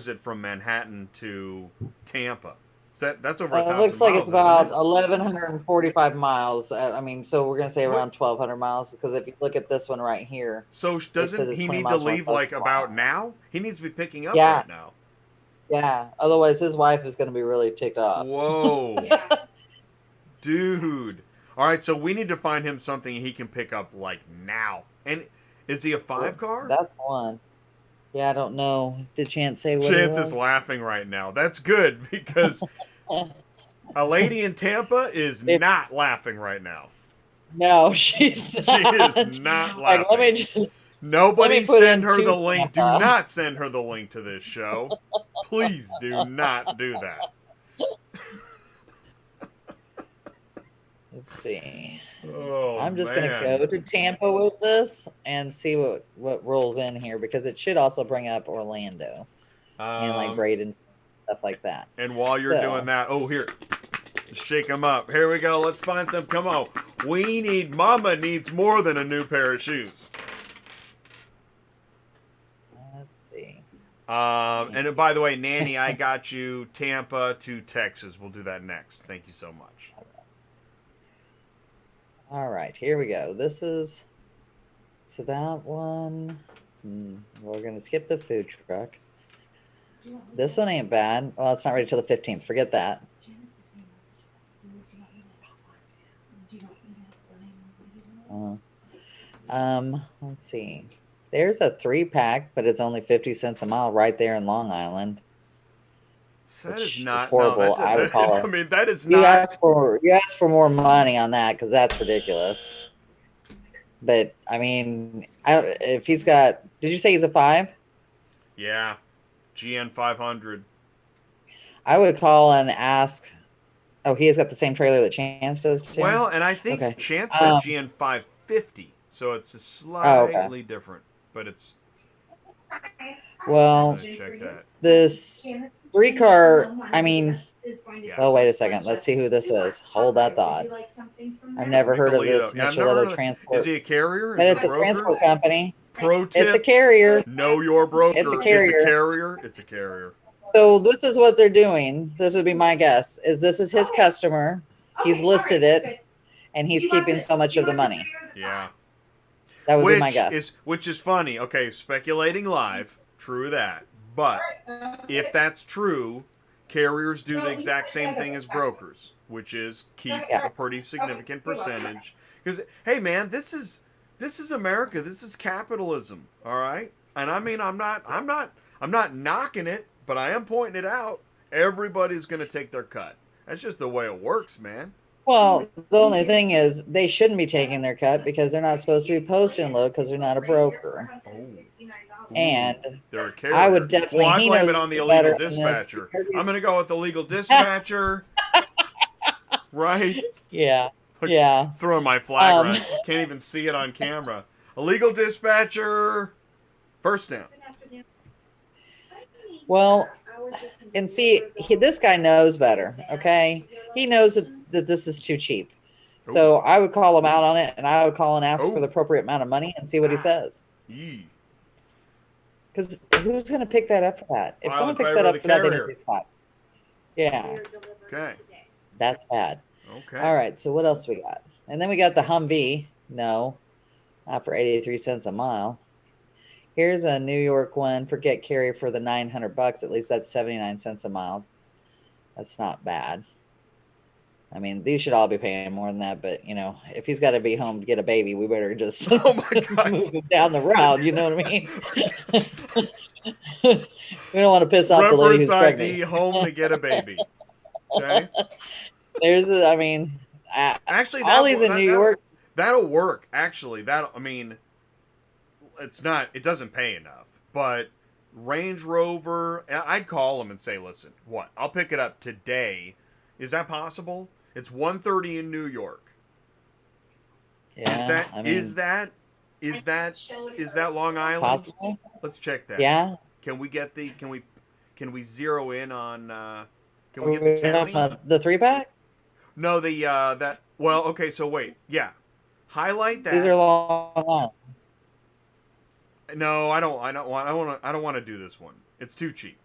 Speaker 1: it from Manhattan to Tampa? That's over 1,000
Speaker 2: It looks like
Speaker 1: miles,
Speaker 2: it's about
Speaker 1: isn't it?
Speaker 2: 1,145 miles. I mean, so we're gonna say
Speaker 1: What?
Speaker 2: around 1,200 miles because if you look at this one right here,
Speaker 1: So
Speaker 2: says
Speaker 1: doesn't
Speaker 2: it's
Speaker 1: he
Speaker 2: 20
Speaker 1: need to
Speaker 2: miles
Speaker 1: leave
Speaker 2: northwest
Speaker 1: like
Speaker 2: of
Speaker 1: about
Speaker 2: Omaha.
Speaker 1: now? He needs to be picking up
Speaker 2: Yeah.
Speaker 1: right now.
Speaker 2: Yeah. Otherwise, his wife is gonna be really ticked off.
Speaker 1: Whoa,
Speaker 3: Yeah.
Speaker 1: dude. All right, so we need to find him something he can pick up like now. And is he a 5-car?
Speaker 2: That's one. Yeah, I don't know. Did Chance say what
Speaker 1: Chance
Speaker 2: it
Speaker 1: is
Speaker 2: was?
Speaker 1: laughing right now. That's good because a lady in Tampa is
Speaker 2: If-
Speaker 1: not laughing right now.
Speaker 2: No, she's
Speaker 1: She
Speaker 2: not.
Speaker 1: is not
Speaker 2: Like, let me
Speaker 1: laughing.
Speaker 2: just
Speaker 1: Nobody
Speaker 2: put
Speaker 1: send
Speaker 2: in
Speaker 1: her the
Speaker 2: two
Speaker 1: link. Do
Speaker 2: Tampa.
Speaker 1: not send her the link to this show. Please do not do that.
Speaker 2: let's see.
Speaker 1: Oh,
Speaker 2: I'm just
Speaker 1: man.
Speaker 2: gonna go to Tampa with this and see what rolls in here because it should also bring up Orlando and like Braden, stuff like that.
Speaker 1: And while you're
Speaker 2: So-
Speaker 1: doing that, oh, here. Shake them up. Here we go. Let's find some. Come on. Mama needs more than a new pair of shoes.
Speaker 2: Let's see.
Speaker 1: And by the way, Nanny, I got you Tampa to Texas. We'll do that next. Thank you so much.
Speaker 2: All right, here we go. This is so that one. We're gonna skip the food truck. This one ain't bad. Well, it's not ready till the 15th. Forget that. Let's see. There's a 3-pack, but it's only 50 cents a mile right there in Long Island.
Speaker 1: That
Speaker 2: Which
Speaker 1: is not
Speaker 2: is horrible.
Speaker 1: No,
Speaker 2: I would call it.
Speaker 1: I mean, that is
Speaker 2: You
Speaker 1: not.
Speaker 2: ask for more money on that because that's ridiculous. But I mean, if he's got, did you say he's a 5?
Speaker 1: Yeah, GN 500.
Speaker 2: I would call and ask. Oh, he has got the same trailer that Chance does too.
Speaker 1: Well, and I think
Speaker 2: Okay.
Speaker 1: Chance said GN 550, so it's a slightly different, but it's.
Speaker 2: Well,
Speaker 1: I'm gonna check that.
Speaker 2: this 3-car. I mean,
Speaker 1: Yeah.
Speaker 2: well, wait a second. Let's see who this is. Hold that thought. I've never heard of this
Speaker 1: Yeah, I've never heard
Speaker 2: Micheletto
Speaker 1: of-
Speaker 2: Transport.
Speaker 1: Is he a carrier?
Speaker 2: But
Speaker 1: Is
Speaker 2: it's
Speaker 1: it
Speaker 2: a
Speaker 1: a broker?
Speaker 2: transport company.
Speaker 1: Pro tip:
Speaker 2: It's a carrier.
Speaker 1: know your broker.
Speaker 2: It's a carrier.
Speaker 1: It's a carrier. It's a carrier.
Speaker 2: So this is what they're doing. This would be my guess. This is his customer. He's listed it, and he's keeping so much of the money.
Speaker 1: Yeah.
Speaker 2: That would be my guess.
Speaker 1: Which is funny. Okay, speculating live. True that. But if that's true, carriers do the exact same thing as brokers, which is keep a pretty significant percentage. Because hey, man, this is America. This is capitalism. All right. And I mean, I'm not knocking it, but I am pointing it out. Everybody's going to take their cut. That's just the way it works, man.
Speaker 2: Well, the only thing is they shouldn't be taking their cut because they're not supposed to be posting low because they're not a broker.
Speaker 1: Oh.
Speaker 2: And
Speaker 1: They're a carrier.
Speaker 2: I would definitely.
Speaker 1: Well, I
Speaker 2: he
Speaker 1: blame
Speaker 2: knows
Speaker 1: it on the
Speaker 2: better
Speaker 1: illegal
Speaker 2: than this
Speaker 1: dispatcher.
Speaker 2: because
Speaker 1: I'm going to go with the legal dispatcher. Right?
Speaker 2: Yeah. Yeah.
Speaker 1: Throwing my flag around. Can't even see it on camera. Illegal dispatcher. First down.
Speaker 2: Well, and see, this guy knows better. Okay, he knows that this is too cheap. So I would call him out on it, and I would call and ask for the appropriate amount of money and see what he says.
Speaker 1: Yee.
Speaker 2: Because who's going to pick that up for that? If
Speaker 1: File
Speaker 2: someone
Speaker 1: in
Speaker 2: picks
Speaker 1: favor
Speaker 2: that
Speaker 1: of
Speaker 2: up
Speaker 1: the
Speaker 2: for that, they need
Speaker 1: carrier.
Speaker 2: to be stopped. Yeah,
Speaker 1: Okay.
Speaker 2: that's bad.
Speaker 1: Okay.
Speaker 2: All right, so what else we got? And then we got the Humvee. No, not for 83 cents a mile. Here's a New York one. Forget carry for the $900. At least that's 79 cents a mile. That's not bad. I mean, these should all be paying more than that, but you know, if he's got to be home to get a baby, we better just
Speaker 1: Oh my God.
Speaker 2: move him down the route. You know what I mean? We don't want to piss off the lady
Speaker 1: Reference
Speaker 2: who's
Speaker 1: ID,
Speaker 2: pregnant.
Speaker 1: home to get a baby. Okay.
Speaker 2: I mean,
Speaker 1: Actually,
Speaker 2: all these in New York.
Speaker 1: That'll work. Actually, I mean, it doesn't pay enough. But Range Rover, I'd call them and say, listen, what? I'll pick it up today. Is that possible? It's 1:30 in New York.
Speaker 2: Yeah.
Speaker 1: Is that Long Island?
Speaker 2: Possible?
Speaker 1: Let's check that.
Speaker 2: Yeah.
Speaker 1: Can we zero in on can we get the county?
Speaker 2: The 3-pack?
Speaker 1: No, okay, so wait. Yeah. Highlight that.
Speaker 2: These are Long Island.
Speaker 1: No, I don't want to do this one. It's too cheap.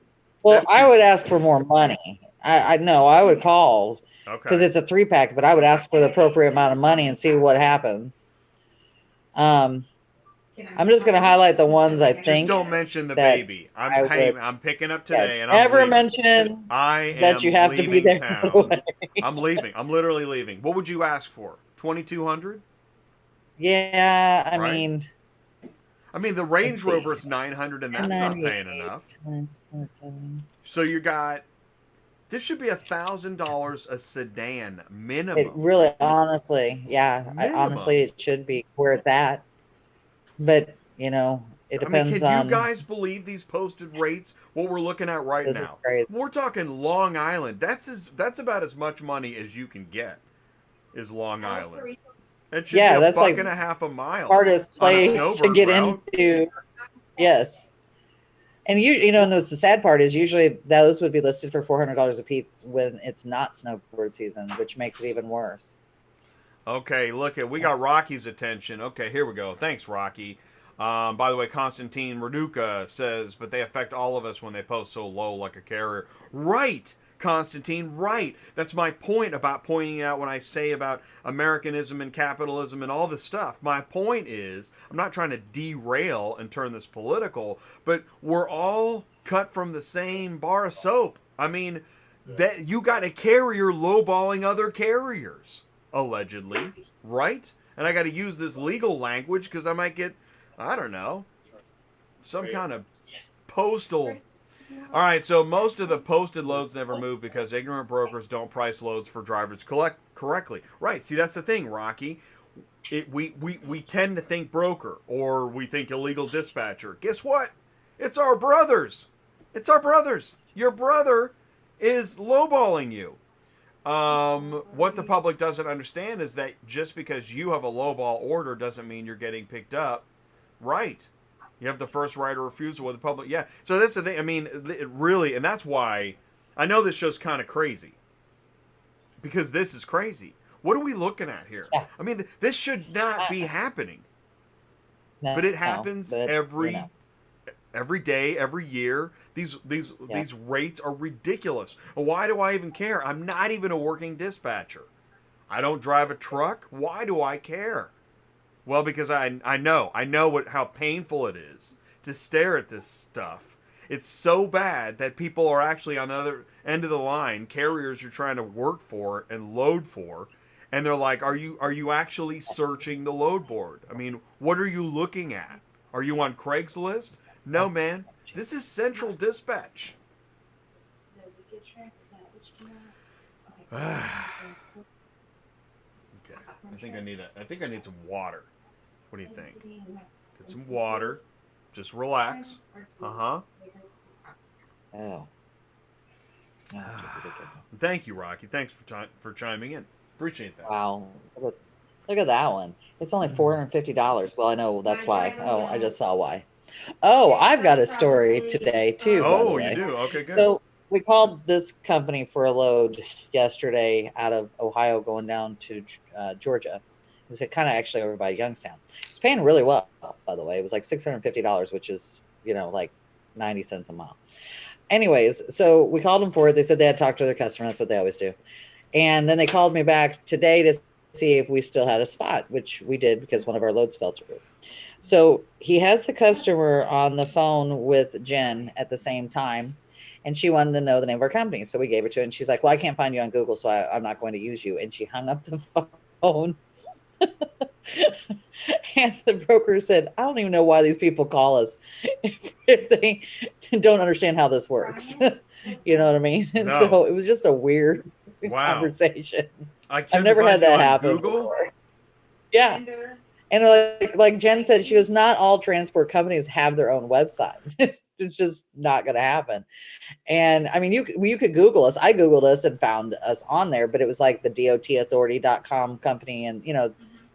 Speaker 2: Well, I would ask for more money. I know I would call because it's a 3-pack, but I would ask for the appropriate amount of money and see what happens. I'm just going to highlight the ones I think.
Speaker 1: Just don't mention the baby. I'm picking up today, and
Speaker 2: never mention that you have to be there.
Speaker 1: Town. I'm leaving. I'm literally leaving. What would you ask for? 2,200?
Speaker 2: Yeah, I mean,
Speaker 1: the Range Rover is 900, and that's not paying enough. So you got. This should be $1,000 a sedan minimum.
Speaker 2: It really, honestly, yeah. Honestly, it should be where it's at. But it depends on.
Speaker 1: Can you guys believe these posted rates? What we're looking at right now. We're talking Long Island. That's about as much money as you can get. Is Long Island? It should be that's $1.50 a mile.
Speaker 2: Hardest place to get into. Yes. And and the sad part is usually those would be listed for $400 a piece when it's not snowboard season, which makes it even worse.
Speaker 1: Okay, we got Rocky's attention. Okay, here we go. Thanks, Rocky. By the way, Konstantin Raduca says, but they affect all of us when they post so low like a carrier. Right, Konstantin, right. That's my point about pointing out when I say about Americanism and capitalism and all this stuff. My point is, I'm not trying to derail and turn this political, but we're all cut from the same bar of soap. That you got a carrier lowballing other carriers, allegedly, right? And I got to use this legal language because I might get, I don't know, some kind of postal. All right, so most of the posted loads never move because ignorant brokers don't price loads for drivers correctly. Right, see, that's the thing, Rocky. We tend to think broker or we think illegal dispatcher. Guess what? It's our brothers. It's our brothers. Your brother is lowballing you. What the public doesn't understand is that just because you have a lowball order doesn't mean you're getting picked up. Right. You have the first right of refusal with the public. Yeah. So that's the thing. It really, and that's why I know this show's kind of crazy. Because this is crazy. What are we looking at here? Yeah. This should not be happening. No, but it happens every day, every year. These rates are ridiculous. Why do I even care? I'm not even a working dispatcher. I don't drive a truck. Why do I care? Well, because I know how painful it is to stare at this stuff. It's so bad that people are actually on the other end of the line, carriers you're trying to work for and load for, and they're like, are you actually searching the load board? What are you looking at? Are you on Craigslist? No, man. This is Central Dispatch. Okay. I think I need some water. What do you think? Get some water. Just relax. Oh. Thank you, Rocky. Thanks for chiming in. Appreciate that.
Speaker 2: Wow. Look at that one. It's only $450. Well, I know that's why. Oh, I just saw why. Oh, I've got a story today too.
Speaker 1: Oh, you do? Okay, good.
Speaker 2: So we called this company for a load yesterday out of Ohio going down to Georgia. It was kind of actually over by Youngstown. It's paying really well, by the way. It was like $650, which is, like 90 cents a mile. Anyways, so we called them for it. They said they had talked to their customer. That's what they always do. And then they called me back today to see if we still had a spot, which we did because one of our loads fell through. So he has the customer on the phone with Jen at the same time, and she wanted to know the name of our company. So we gave it to her, and she's like, well, I can't find you on Google, so I'm not going to use you. And she hung up the phone. And the broker said, I don't even know why these people call us if they don't understand how this works. You know what I mean? And so it was just a weird conversation. I've never had that happen before. Yeah. And like Jen said, she goes, not all transport companies have their own website. It's just not going to happen. And I mean, you could Google us. I Googled us and found us on there, but it was like the dotauthority.com company, and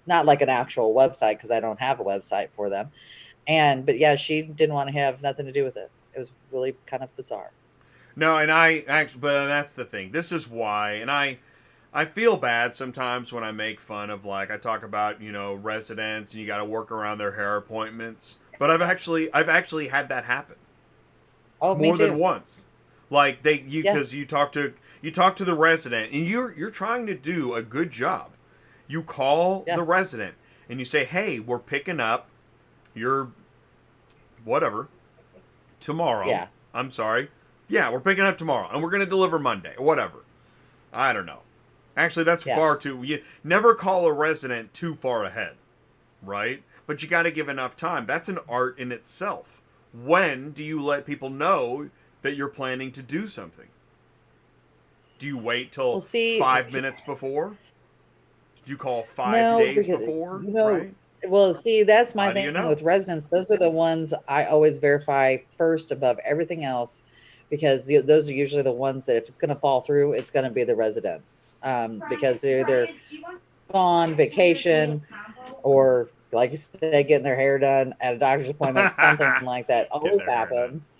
Speaker 2: not like an actual website, because I don't have a website for them. But yeah, she didn't want to have nothing to do with it. It was really kind of bizarre.
Speaker 1: No, and I actually, but that's the thing. This is why, and I feel bad sometimes when I make fun of, like, I talk about, residents and you got to work around their hair appointments. But I've actually had that happen.
Speaker 2: Oh, me
Speaker 1: More
Speaker 2: too.
Speaker 1: than once. Like because you talk to the resident and you're trying to do a good job. You call the resident and you say, "Hey, we're picking up your whatever tomorrow."
Speaker 2: Yeah.
Speaker 1: I'm sorry. Yeah, we're picking up tomorrow and we're going to deliver Monday or whatever. I don't know. Actually, that's far too... You never call a resident too far ahead, right? But you got to give enough time. That's an art in itself. When do you let people know that you're planning to do something? Do you wait till 5 minutes before? Do you call 5 days before? Right?
Speaker 2: Well, see, that's my thing with residents. Those are the ones I always verify first above everything else, because those are usually the ones that if it's going to fall through, it's going to be the residents, because they're either on vacation or, like you said, getting their hair done at a doctor's appointment, something like that always happens.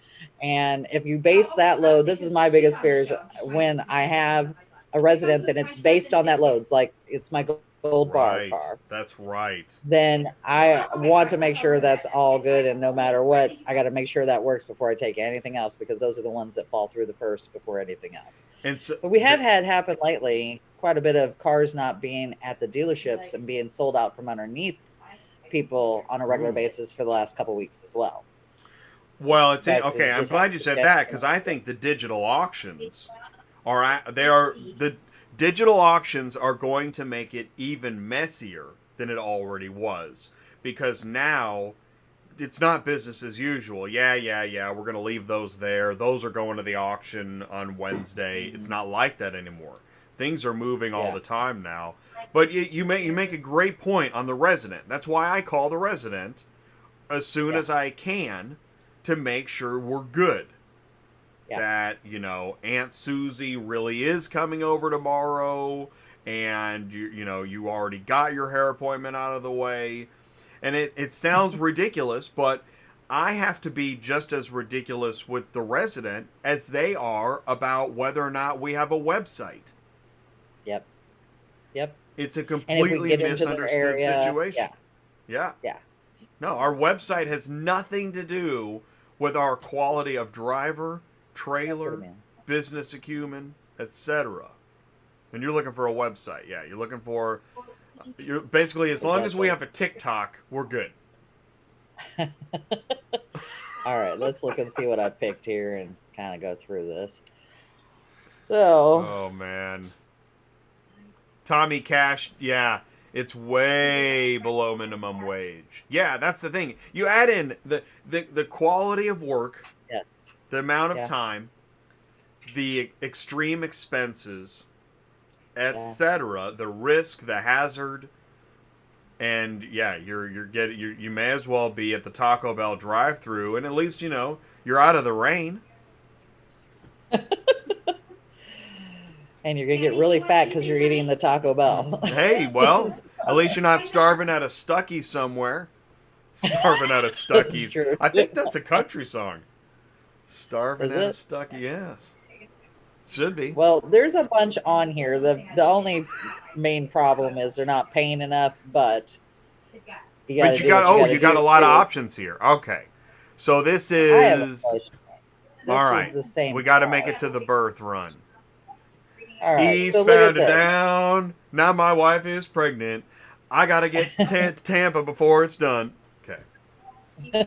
Speaker 2: And if you base that load, this is my biggest fear, is when I have a residence and it's based on that load. It's like, it's my gold bar car.
Speaker 1: That's right.
Speaker 2: Then I want to make sure that's all good, and no matter what, I got to make sure that works before I take anything else, because those are the ones that fall through the first before anything else.
Speaker 1: And so,
Speaker 2: but we have had happen lately quite a bit of cars not being at the dealerships and being sold out from underneath people on a regular basis for the last couple of weeks as well.
Speaker 1: Well, it's okay. I'm glad you said that, because I think the digital auctions the digital auctions are going to make it even messier than it already was, because now it's not business as usual. Yeah, we're going to leave those there. Those are going to the auction on Wednesday. It's not like that anymore. Things are moving all the time now. But you make a great point on the resident. That's why I call the resident as soon as I can to make sure we're good. That, Aunt Susie really is coming over tomorrow, and you already got your hair appointment out of the way. And it sounds ridiculous, but I have to be just as ridiculous with the resident as they are about whether or not we have a website.
Speaker 2: Yep.
Speaker 1: It's a completely misunderstood situation. Yeah. No, our website has nothing to do with our quality of driver, trailer, business acumen, etc. When you're looking for a website, you're looking for... You're basically, as long as we have a TikTok, we're good.
Speaker 2: All right, let's look and see what I picked here and kind of go through this. So...
Speaker 1: Oh, man. Tommy Cash, it's way below minimum wage. Yeah, that's the thing. You add in the quality of work, the amount of time, the extreme expenses, etc., the risk, the hazard, and you may as well be at the Taco Bell drive-thru, and at least you're out of the rain.
Speaker 2: And you're going to get really fat because you're eating the Taco Bell.
Speaker 1: Hey, well, at least you're not starving at a Stuckey somewhere. Starving at a Stuckey's. I think that's a country song. Starving at a Stuckey, yes. Should be.
Speaker 2: Well, there's a bunch on here. The only main problem is they're not paying enough, but you
Speaker 1: got a lot of options here. Okay. So this is... All right.
Speaker 2: Is the same
Speaker 1: we got to make it to the birth run.
Speaker 2: All right,
Speaker 1: Eastbound to down. Now my wife is pregnant. I got to get to Tampa before it's done. Okay.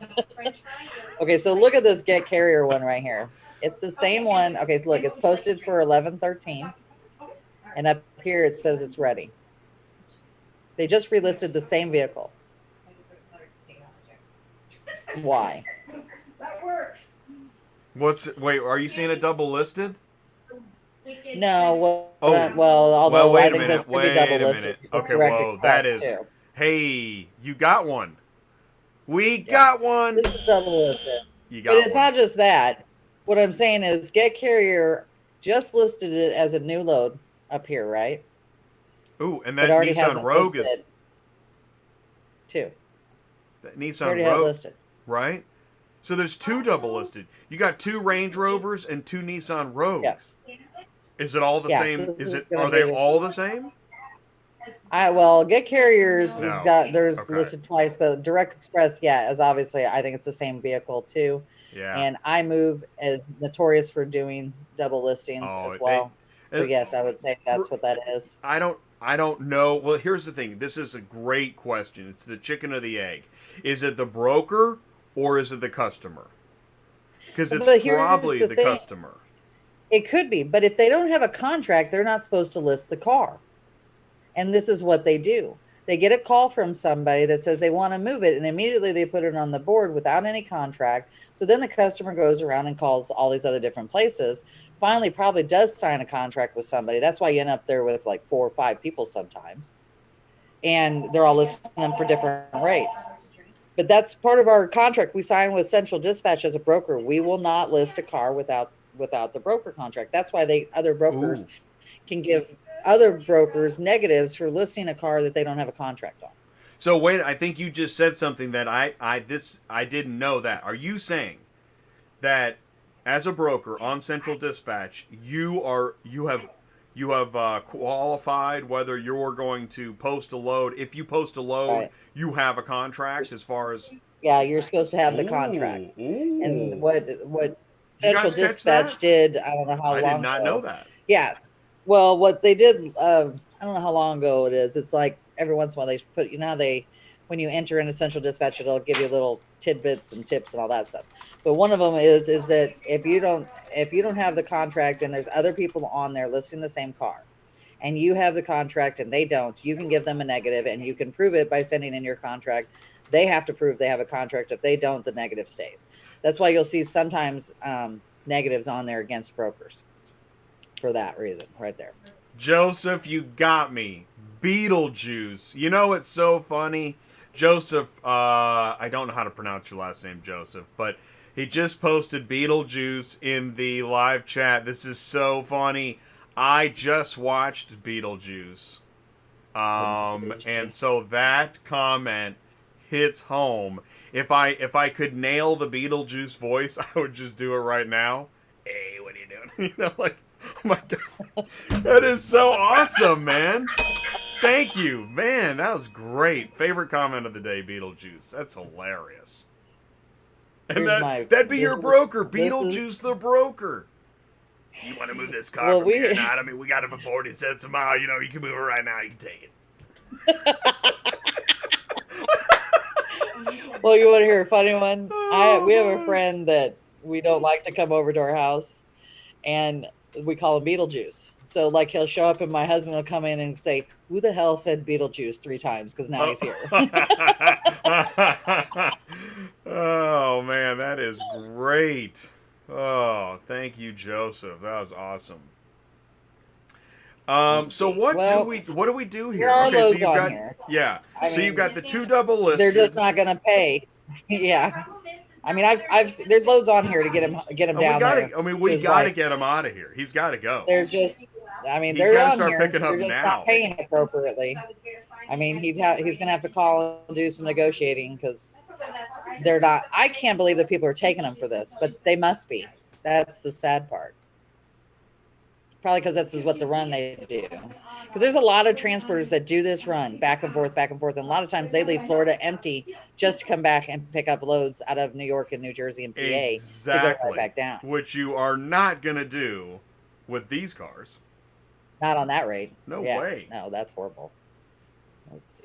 Speaker 2: Okay, so look at this Get Carrier one right here. It's the same one. Okay, so look, it's posted for 11/13. And up here it says it's ready. They just relisted the same vehicle. Why?
Speaker 3: That works.
Speaker 1: Wait, are you seeing it double listed?
Speaker 2: No, although I think this could be double listed.
Speaker 1: Okay, whoa, that is... Hey, you got one. We got one.
Speaker 2: This is double listed.
Speaker 1: You got
Speaker 2: But it's
Speaker 1: one.
Speaker 2: not just that. What I'm saying is Get Carrier just listed it as a new load up here, right?
Speaker 1: Ooh, and
Speaker 2: But
Speaker 1: that
Speaker 2: already
Speaker 1: Nissan
Speaker 2: hasn't
Speaker 1: Rogue is
Speaker 2: listed two.
Speaker 1: that
Speaker 2: He
Speaker 1: Nissan
Speaker 2: already had it
Speaker 1: Rogue,
Speaker 2: listed.
Speaker 1: right? So there's two double listed. You got 2 Range Rovers and 2 Nissan Rogues. Is it all the
Speaker 2: Yeah,
Speaker 1: same?
Speaker 2: this
Speaker 1: Is
Speaker 2: is
Speaker 1: it?
Speaker 2: gonna
Speaker 1: Are they
Speaker 2: be-
Speaker 1: all the same?
Speaker 2: Well, Get Carriers has
Speaker 1: No.
Speaker 2: got there's
Speaker 1: Okay.
Speaker 2: listed twice, but Direct Express, yeah, is obviously I think it's the same vehicle too.
Speaker 1: Yeah.
Speaker 2: And iMove is notorious for doing double listings
Speaker 1: Oh,
Speaker 2: as well. So
Speaker 1: it-
Speaker 2: yes, I would say that's what that is.
Speaker 1: I don't know. Well, here's the thing. This is a great question. It's the chicken or the egg. Is it the broker or is it the customer? Because it's
Speaker 2: But here's
Speaker 1: probably
Speaker 2: the
Speaker 1: the
Speaker 2: thing.
Speaker 1: customer.
Speaker 2: It could be, but if they don't have a contract, they're not supposed to list the car. And this is what they do. They get a call from somebody that says they want to move it, and immediately they put it on the board without any contract. So then the customer goes around and calls all these other different places. Finally, probably does sign a contract with somebody. That's why you end up there with like 4 or 5 people sometimes. And they're all listing them for different rates. But that's part of our contract we sign with Central Dispatch as a broker. We will not list a car without the broker contract. That's why other brokers can give other brokers negatives for listing a car that they don't have a contract on.
Speaker 1: So wait, I think you just said something that I didn't know that. Are you saying that as a broker on Central Dispatch, you have qualified whether you're going to post a load? If you post a load,
Speaker 2: Right.
Speaker 1: you have a contract as far as
Speaker 2: Yeah, you're supposed to have the contract.
Speaker 1: Ooh.
Speaker 2: And what
Speaker 1: Did you
Speaker 2: Central
Speaker 1: guys catch
Speaker 2: Dispatch
Speaker 1: that?
Speaker 2: did, I don't know how
Speaker 1: I
Speaker 2: long
Speaker 1: did not
Speaker 2: ago.
Speaker 1: know that.
Speaker 2: Yeah. Well, what they did, I don't know how long ago it is. It's like every once in a while they put, when you enter into Central Dispatch, it'll give you little tidbits and tips and all that stuff. But one of them is that if you don't have the contract and there's other people on there listing the same car, and you have the contract and they don't, you can give them a negative, and you can prove it by sending in your contract. They have to prove they have a contract. If they don't, the negative stays. That's why you'll see sometimes negatives on there against brokers for that reason right there.
Speaker 1: Joseph, you got me. Beetlejuice. You know, it's so funny. Joseph, I don't know how to pronounce your last name, Joseph, but he just posted Beetlejuice in the live chat. This is so funny. I just watched Beetlejuice. And so that comment hits home. If I could nail the Beetlejuice voice, I would just do it right now. Hey, what are you doing? You know, like, oh my god, that is so awesome, man. Thank you, man. That was great. Favorite comment of the day, Beetlejuice. That's hilarious. And that'd be your broker, Beetlejuice the broker. You want to move this car from here or not? I mean, we got it for 40 cents a mile. You know, you can move it right now. You can take it.
Speaker 2: Well, you want to hear a funny one? We have a friend that we don't like to come over to our house, and we call him Beetlejuice. So, like, he'll show up, and my husband will come in and say, "Who the hell said Beetlejuice 3 times?" Because now he's here.
Speaker 1: Oh man, that is great. Oh, thank you, Joseph. That was awesome. So what do we do here?
Speaker 2: Okay, so
Speaker 1: you've got you've got the 2 double listed.
Speaker 2: They're just not going to pay. Yeah. I mean, there's loads on here to get him down there.
Speaker 1: We got to get him out of here. He's got to go.
Speaker 2: There's just,
Speaker 1: he's
Speaker 2: they're
Speaker 1: got to
Speaker 2: on
Speaker 1: start
Speaker 2: here.
Speaker 1: picking up
Speaker 2: They're just
Speaker 1: now.
Speaker 2: not paying appropriately. I mean, he's going to have to call and do some negotiating because they're not. I can't believe that people are taking them for this, but they must be. That's the sad part. Probably because that's what the run they do. Because there's a lot of transporters that do this run back and forth. And a lot of times they leave Florida empty just to come back and pick up loads out of New York and New Jersey and PA to go right back down.
Speaker 1: Which you are not going to do with these cars.
Speaker 2: Not on that rate.
Speaker 1: No way.
Speaker 2: No, that's horrible. Let's see.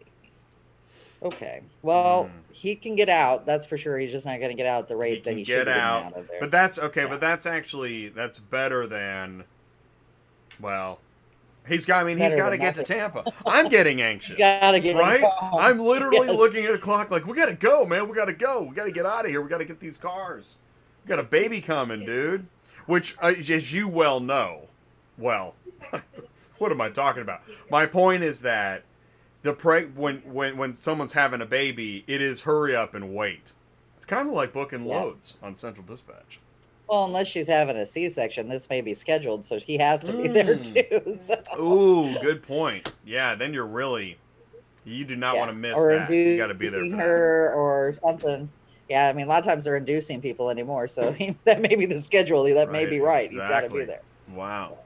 Speaker 2: Okay. Well, he can get out. That's for sure. He's just not going to get out at the rate that he should get out of there.
Speaker 1: But that's okay. Yeah. But that's better than. Well, he's got to get to Tampa. I'm getting anxious.
Speaker 2: He's got to get
Speaker 1: right.
Speaker 2: Home.
Speaker 1: I'm literally looking at the clock like we got to go, man. We got to go. We got to get out of here. We got to get these cars. We got a baby coming, dude. Which, as you well know, what am I talking about? My point is that when someone's having a baby, it is hurry up and wait. It's kind of like booking
Speaker 2: Yeah.
Speaker 1: loads on Central Dispatch.
Speaker 2: Well, unless she's having a C-section, this may be scheduled, so he has to be there too. So.
Speaker 1: Ooh, good point. Yeah, then you do not want to miss
Speaker 2: or
Speaker 1: that. You got to be there
Speaker 2: inducing
Speaker 1: for that.
Speaker 2: her or something. Yeah, I mean, a lot of times they're inducing people anymore, so that may be the schedule. That may be right.
Speaker 1: Exactly.
Speaker 2: He's got to be there.
Speaker 1: Wow.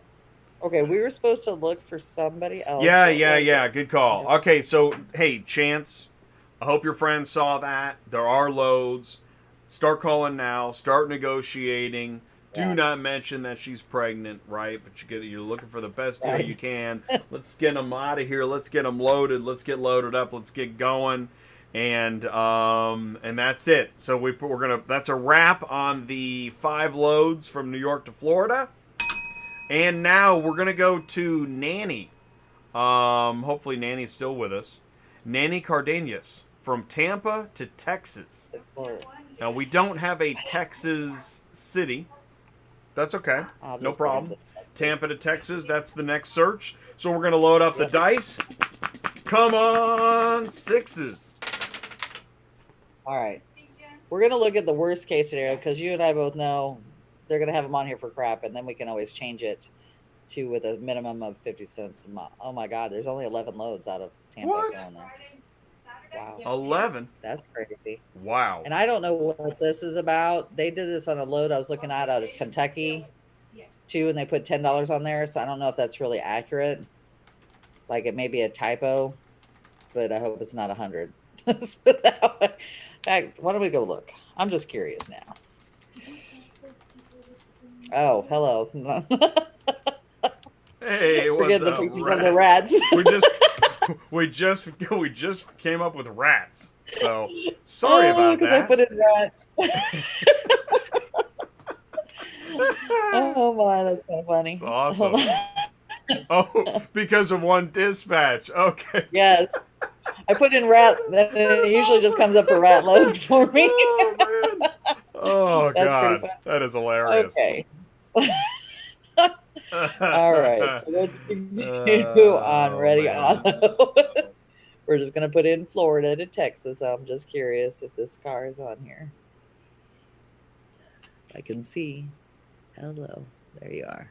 Speaker 2: Okay, we were supposed to look for somebody else.
Speaker 1: Yeah. Good call. Okay, so hey, Chance, I hope your friends saw that. There are loads. Start calling now. Start negotiating. Do not mention that she's pregnant, right? But you're looking for the best deal you can. Let's get them out of here. Let's get them loaded. Let's get loaded up. Let's get going, and that's it. So we're gonna. That's a wrap on the 5 loads from New York to Florida, and now we're gonna go to Nanny. Hopefully Nanny's still with us. Nanny Cardenas from Tampa to Texas. Now we don't have a Texas city. That's okay. No problem. Tampa to Texas, that's the next search. So we're going to load up the dice. Come on, 6s.
Speaker 2: All right. We're going to look at the worst case scenario because you and I both know they're going to have them on here for crap, and then we can always change it to with a minimum of 50 cents a month. Oh, my God. There's only 11 loads out of Tampa going there. Wow.
Speaker 1: 11?
Speaker 2: That's crazy.
Speaker 1: Wow.
Speaker 2: And I don't know what this is about. They did this on a load I was looking at out of Kentucky, too, and they put $10 on there. So I don't know if that's really accurate. Like it may be a typo, but I hope it's not 100. Let's put that way. In fact, why don't we go look? I'm just curious now. Oh, hello.
Speaker 1: Hey, what's
Speaker 2: Forget the
Speaker 1: up,
Speaker 2: pictures of the rats.
Speaker 1: we just came up with rats. So sorry about that.
Speaker 2: I put in rat. Oh my, that's kind of funny.
Speaker 1: It's awesome. Oh, because of one dispatch. Okay.
Speaker 2: Yes. I put in rat, and it usually just comes up a rat load for me.
Speaker 1: Oh, man. Oh, God. That is hilarious.
Speaker 2: Okay. All right. So what do you do on Ready Auto? We're just going to put in Florida to Texas. I'm just curious if this car is on here. I can see. Hello. There you are.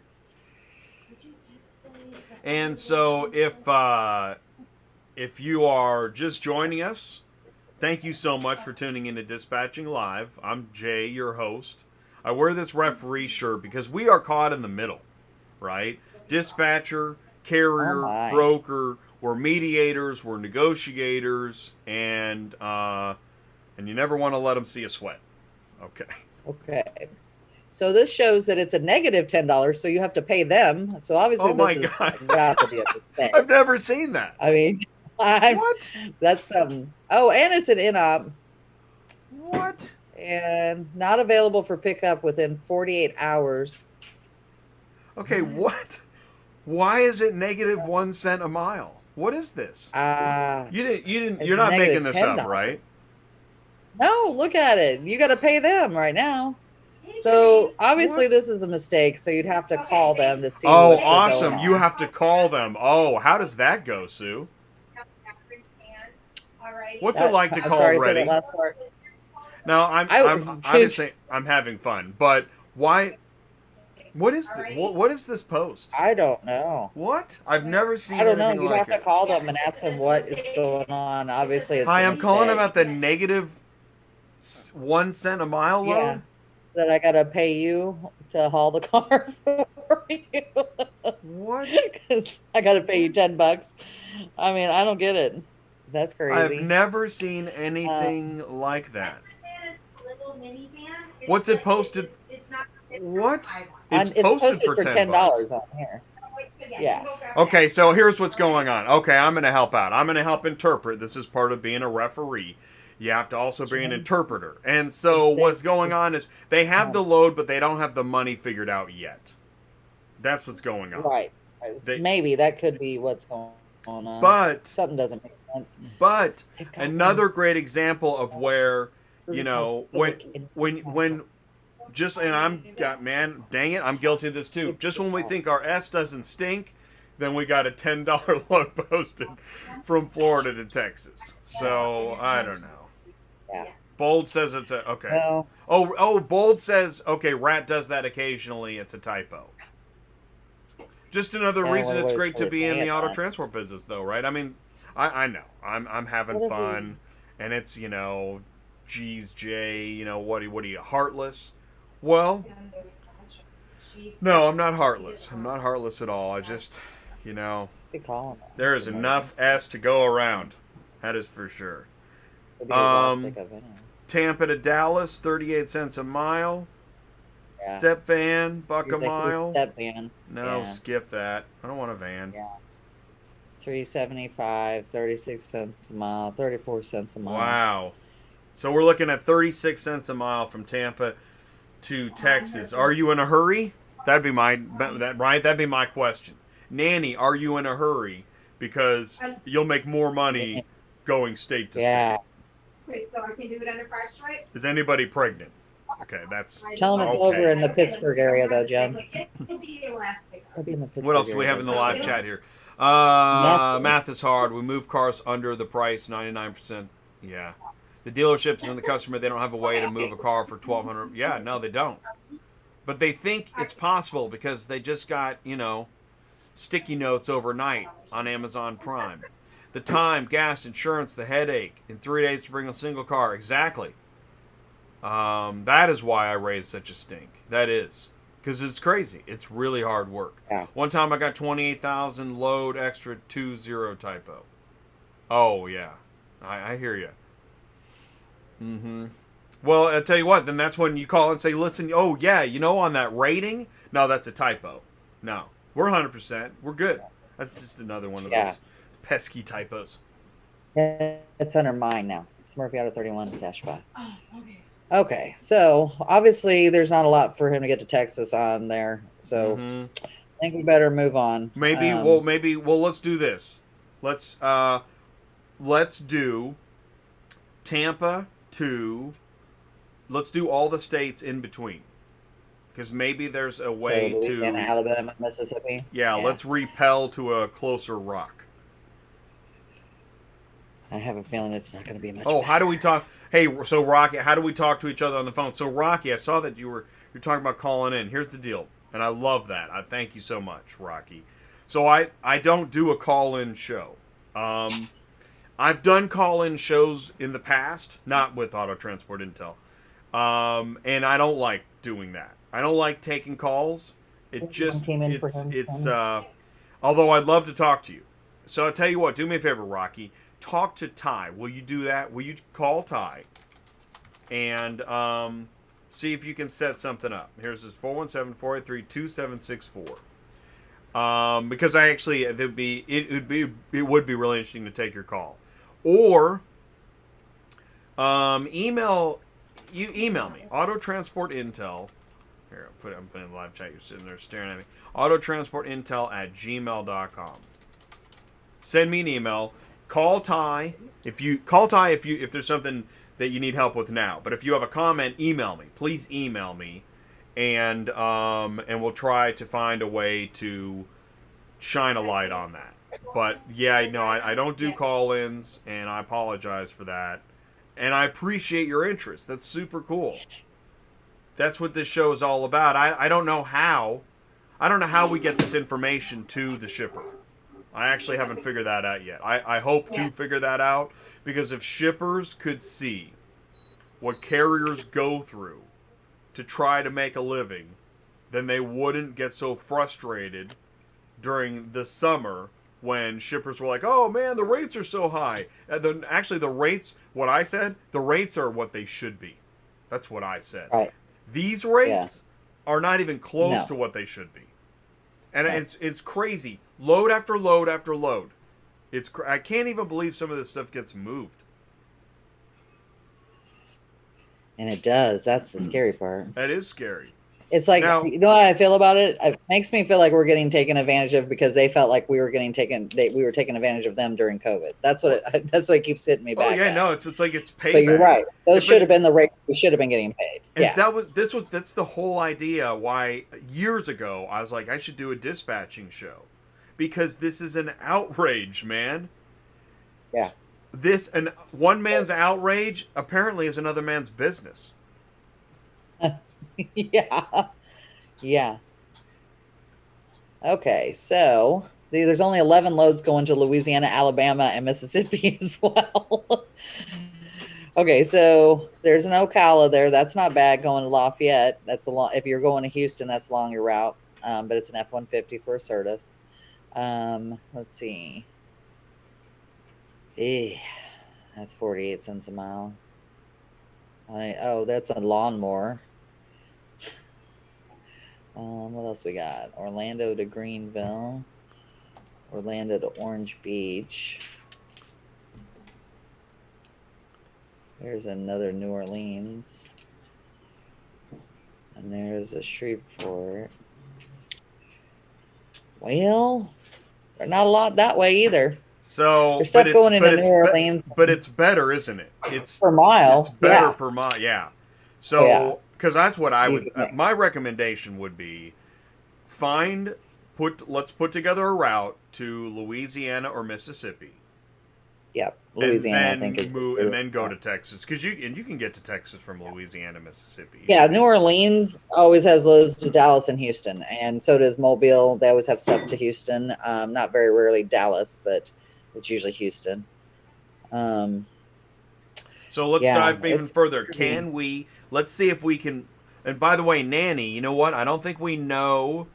Speaker 1: And so if you are just joining us, thank you so much for tuning into Dispatching Live. I'm Jay, your host. I wear this referee shirt because we are caught in the middle, right? Dispatcher, carrier, broker, we're mediators, we're negotiators, and you never want to let them see a sweat. Okay.
Speaker 2: Okay. So this shows that it's a negative $10, so you have to pay them. So obviously this has got to be a mistake.
Speaker 1: I've never seen that.
Speaker 2: I mean, what? That's something. Oh, and it's an in-op.
Speaker 1: What?
Speaker 2: And not available for pickup within 48 hours.
Speaker 1: Okay, what? Why is it negative 1 cent a mile? What is this? You're not making this up, right?
Speaker 2: No, look at it. You got to pay them right now. So obviously this is a mistake. So you'd have to call them to see.
Speaker 1: Oh, awesome! You have to call them. Oh, how does that go, Sue? What's it like to call
Speaker 2: Ready?
Speaker 1: Say that last part. Now I'm obviously I'm having fun, but why? What is what is this post?
Speaker 2: I don't know.
Speaker 1: What? I've never seen.
Speaker 2: I don't know. You have to call them and ask them what is going on. Obviously, it's
Speaker 1: hi. I'm calling about the negative 1 cent a mile load.
Speaker 2: Yeah. That I gotta pay you to haul the car for you.
Speaker 1: What?
Speaker 2: Because I gotta pay you $10. I mean, I don't get it. That's crazy.
Speaker 1: I've never seen anything like that. What's it posted? What?
Speaker 2: It's posted for $10 on here. Yeah.
Speaker 1: Okay, so here's what's going on. Okay, I'm going to help out. I'm going to help interpret. This is part of being a referee. You have to also be an interpreter. And so what's going on is they have the load, but they don't have the money figured out yet. That's what's going on.
Speaker 2: Right. Maybe that could be what's going on.
Speaker 1: But
Speaker 2: something doesn't make sense.
Speaker 1: But another great example of where, you know, when just, and man, dang it, I'm guilty of this too. Just when we think our S doesn't stink, then we got a $10 load posted from Florida to Texas. So I don't know.
Speaker 2: Yeah.
Speaker 1: Bold says it's a okay.
Speaker 2: Well,
Speaker 1: Bold says okay. Rat does that occasionally. It's a typo. Just another
Speaker 2: Yeah,
Speaker 1: reason
Speaker 2: what
Speaker 1: it's
Speaker 2: was
Speaker 1: great to
Speaker 2: really
Speaker 1: be in the
Speaker 2: bad
Speaker 1: auto
Speaker 2: then?
Speaker 1: transport business, though, right? I mean, I know I'm having
Speaker 2: What if
Speaker 1: fun, and it's geez, Jay, what are you heartless? Well, no, I'm not heartless. I'm not heartless at all. I just,
Speaker 2: Good call.
Speaker 1: there is enough S to go around. That is for sure.
Speaker 2: It'll be his last pickup anyway.
Speaker 1: Tampa to Dallas, 38 cents a mile.
Speaker 2: Yeah.
Speaker 1: Step van, buck a
Speaker 2: Here's a
Speaker 1: mile.
Speaker 2: step van.
Speaker 1: No,
Speaker 2: Yeah.
Speaker 1: skip that. I don't want a van.
Speaker 2: Yeah. 375, 36 cents a mile, 34 cents a mile.
Speaker 1: Wow. So we're looking at 36 cents a mile from Tampa to Texas. Are you in a hurry? That'd be my question. Nanny, are you in a hurry? Because you'll make more money going state to
Speaker 2: Yeah.
Speaker 1: state.
Speaker 3: Wait, so I can do it under price strike?
Speaker 1: Is anybody pregnant? Okay, that's
Speaker 2: Tell them it's
Speaker 1: okay.
Speaker 2: over in the Pittsburgh area, though, Jen.
Speaker 3: It'll be your last pickup.
Speaker 2: It'll be in the Pittsburgh
Speaker 1: What else do we
Speaker 2: area,
Speaker 1: have in the
Speaker 2: though.
Speaker 1: live chat here?
Speaker 2: Nothing.
Speaker 1: Math is hard. We move cars under the price, 99%. Yeah. The dealerships and the customer, they don't have a way to move a car for $1,200. Yeah, no, they don't. But they think it's possible because they just got, sticky notes overnight on Amazon Prime. The time, gas, insurance, the headache. In 3 days to bring a single car. Exactly. That is why I raised such a stink. That is. Because it's crazy. It's really hard work.
Speaker 2: Yeah.
Speaker 1: One time I got 28,000 load extra 20 typo. Oh, yeah. I hear you. Mm-hmm. Well, I'll tell you what. Then that's when you call and say, listen, oh, yeah, on that rating? No, that's a typo. No. We're 100%. We're good. That's just another one of those pesky typos.
Speaker 2: It's under mine now. It's Murphy Auto 31-5.
Speaker 3: Oh, okay.
Speaker 2: Okay, so obviously there's not a lot for him to get to Texas on there, so I think we better move on.
Speaker 1: Maybe let's do this. Let's do Tampa to. Let's do all the states in between, because maybe there's a way
Speaker 2: so
Speaker 1: to
Speaker 2: Louisiana, Alabama, Mississippi.
Speaker 1: Yeah, let's repel to a closer rock.
Speaker 2: I have a feeling it's not going to be much.
Speaker 1: Oh,
Speaker 2: better.
Speaker 1: how do we talk? Hey, so Rocky, how do we talk to each other on the phone? So Rocky, I saw that you're talking about calling in. Here's the deal, and I love that. I thank you so much, Rocky. So I don't do a call-in show. I've done call-in shows in the past, not with Auto Transport Intel, and I don't like doing that. I don't like taking calls. Although I'd love to talk to you. So I'll tell you what. Do me a favor, Rocky. Talk to Ty. Will you do that? Will you call Ty and see if you can set something up? Here's his 417-483-2764. Because it would be really interesting to take your call, or email me autotransportintel. Here, I'm putting in the live chat. You're sitting there staring at me. autotransportintel@gmail.com. Send me an email. Call Ty if there's something that you need help with now. But if you have a comment, email me. Please email me, and we'll try to find a way to shine a light on that. But yeah, no, I don't do call-ins, and I apologize for that. And I appreciate your interest. That's super cool. That's what this show is all about. I don't know how we get this information to the shipper. I actually haven't figured that out yet. I hope to figure that out, because if shippers could see what carriers go through to try to make a living, then they wouldn't get so frustrated during the summer when shippers were like, oh man, the rates are so high. Actually, the rates, what I said, the rates are what they should be. That's what I said.
Speaker 2: Right.
Speaker 1: These rates are not even close to what they should be. And it's crazy. Load after load after load. I can't even believe some of this stuff gets moved.
Speaker 2: And it does. That's the scary part.
Speaker 1: That is scary.
Speaker 2: It's like,
Speaker 1: Now,
Speaker 2: you know how I feel about it? It makes me feel like we're getting taken advantage of because they felt like we were taking advantage of them during COVID. That's what it keeps hitting me back.
Speaker 1: Oh yeah,
Speaker 2: at.
Speaker 1: no, it's like it's payback.
Speaker 2: But you're right. Those should have been the rates we should have been getting paid.
Speaker 1: And that's the whole idea why years ago I was like, I should do a dispatching show, because this is an outrage, man.
Speaker 2: Yeah.
Speaker 1: This and one man's outrage apparently is another man's business.
Speaker 2: Yeah. Yeah. Okay, so there's only 11 loads going to Louisiana, Alabama, and Mississippi as well. Okay, so there's an Ocala there. That's not bad going to Lafayette. That's a long. If you're going to Houston, that's a longer route, but it's an F-150 for a Certus. Let's see. That's 48 cents a mile. Oh, that's a lawnmower. What else we got? Orlando to Greenville. Orlando to Orange Beach. There's another New Orleans. And there's a Shreveport. Well, there's not a lot that way either.
Speaker 1: So,
Speaker 2: there's stuff going into New Orleans.
Speaker 1: But it's better, isn't it? It's
Speaker 2: per mile.
Speaker 1: It's better per mile, yeah. So, because that's what I would. My recommendation would be, let's put together a route to Louisiana or Mississippi.
Speaker 2: Yep, Louisiana,
Speaker 1: I think is move, and then go to Texas, because you can get to Texas from Louisiana, Mississippi.
Speaker 2: Yeah, New Orleans always has loads to Dallas and Houston, and so does Mobile. They always have stuff to Houston. Not very rarely Dallas, but it's usually Houston.
Speaker 1: So let's dive even further. Let's see if we can. And by the way, Nanny, you know what? I don't think we know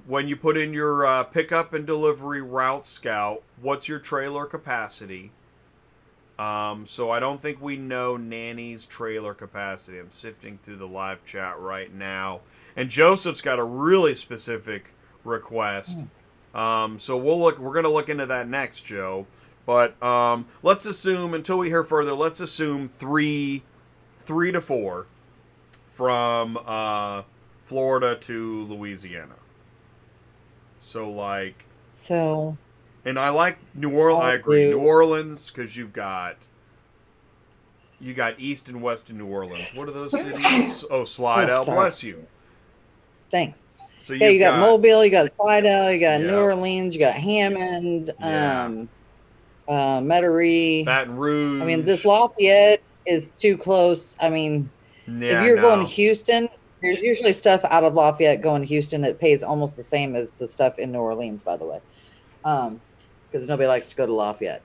Speaker 1: when you put in your pickup and delivery route scout, what's your trailer capacity? So I don't think we know Nanny's trailer capacity. I'm sifting through the live chat right now. And Joseph's got a really specific request. So we're going to look into that next, Joe. But let's assume, until we hear further, let's assume three to four from Florida to Louisiana. And I like New Orleans. I agree, New Orleans, because you got East and West in New Orleans. What are those cities? Oh, Slidell. Bless you.
Speaker 2: Thanks.
Speaker 1: So
Speaker 2: you got Mobile, you got Slidell, you got New Orleans, you got Hammond, Metairie,
Speaker 1: Baton Rouge.
Speaker 2: I mean, this Lafayette is too close. I mean, if you're going to Houston, there's usually stuff out of Lafayette going to Houston that pays almost the same as the stuff in New Orleans, by the way. Because nobody likes to go to Lafayette.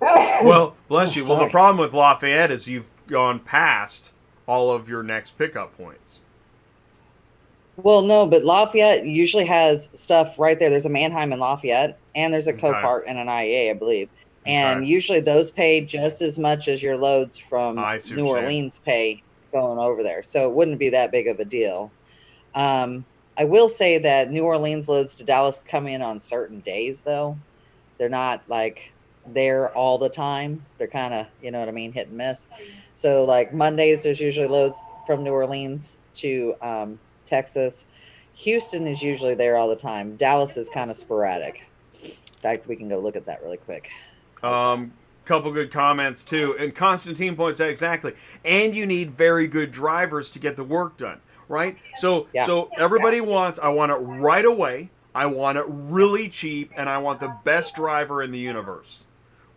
Speaker 1: Well, bless you. Well, the problem with Lafayette is you've gone past all of your next pickup points.
Speaker 2: Well, no, but Lafayette usually has stuff right there. There's a Mannheim in Lafayette, and there's a Copart and an IEA, I believe. And usually those pay just as much as your loads from New Orleans pay going over there. So it wouldn't be that big of a deal. I will say that New Orleans loads to Dallas come in on certain days, though. They're not like there all the time. They're kind of, you know what I mean, hit and miss. So like Mondays, there's usually loads from New Orleans to Texas. Houston is usually there all the time. Dallas is kind of sporadic. In fact, we can go look at that really quick.
Speaker 1: Couple good comments too, and Constantine points out exactly. And you need very good drivers to get the work done, right? So everybody wants. I want it right away. I want it really cheap, and I want the best driver in the universe,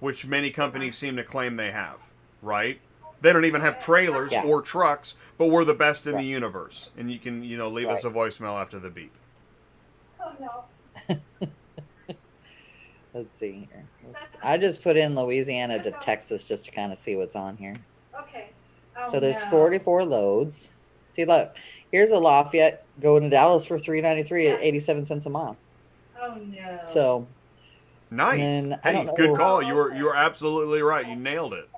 Speaker 1: which many companies seem to claim they have, right? They don't even have trailers or trucks, but we're the best in the universe. And you can, leave us a voicemail after the beep.
Speaker 3: Oh no.
Speaker 2: Let's see here. I just put in Louisiana to Texas just to kind of see what's on here.
Speaker 3: Okay.
Speaker 2: So there's 44 loads. See, look, here's a Lafayette going to Dallas for $3.93 at 87 cents a mile.
Speaker 3: Oh no.
Speaker 2: So
Speaker 1: nice. Hey, good call. You were absolutely right. You nailed it.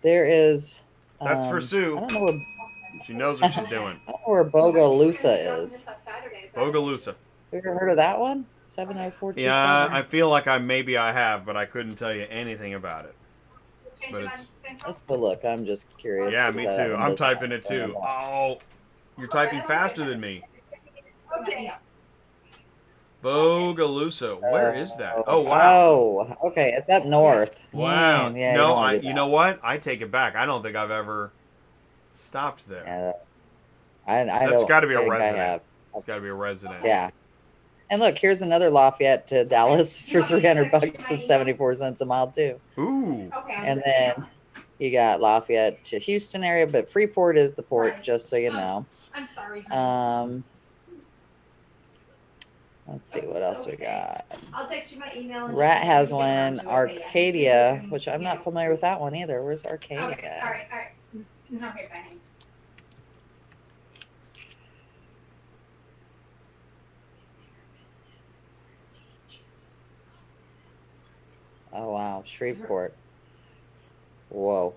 Speaker 2: There is.
Speaker 1: That's for Sue.
Speaker 2: I don't know where.
Speaker 1: She knows what she's doing.
Speaker 2: I don't know where Bogalusa is.
Speaker 1: Bogalusa.
Speaker 2: Have you ever heard of that one? 70427.
Speaker 1: Yeah, I feel like I have, but I couldn't tell you anything about it. But
Speaker 2: let's go look. I'm just curious.
Speaker 1: Yeah, me too. I'm typing it too. Oh, you're typing faster than me.
Speaker 3: Okay.
Speaker 1: Bogalusa. Where is that? Oh wow.
Speaker 2: Oh, okay. It's up north.
Speaker 1: Wow.
Speaker 2: Yeah,
Speaker 1: no, you know what? I take it back. I don't think I've ever stopped there.
Speaker 2: That's
Speaker 1: got to be a resident. It's got to be a resident.
Speaker 2: Yeah. And look, here's another Lafayette to Dallas for $300 and 74 cents a mile too.
Speaker 1: Ooh.
Speaker 3: Okay.
Speaker 2: And then you got Lafayette to Houston area, but Freeport is the port, just so you know.
Speaker 3: I'm sorry.
Speaker 2: Let's see what else we got.
Speaker 3: I'll text you my email. And
Speaker 2: Rat
Speaker 3: just
Speaker 2: has
Speaker 3: get
Speaker 2: one,
Speaker 3: around to it.
Speaker 2: Arcadia,
Speaker 3: Yeah,
Speaker 2: which I'm
Speaker 3: you
Speaker 2: not
Speaker 3: know.
Speaker 2: familiar with that one either. Where's Arcadia?
Speaker 3: Okay. All right. Okay, bye.
Speaker 2: Oh wow, Shreveport. Whoa.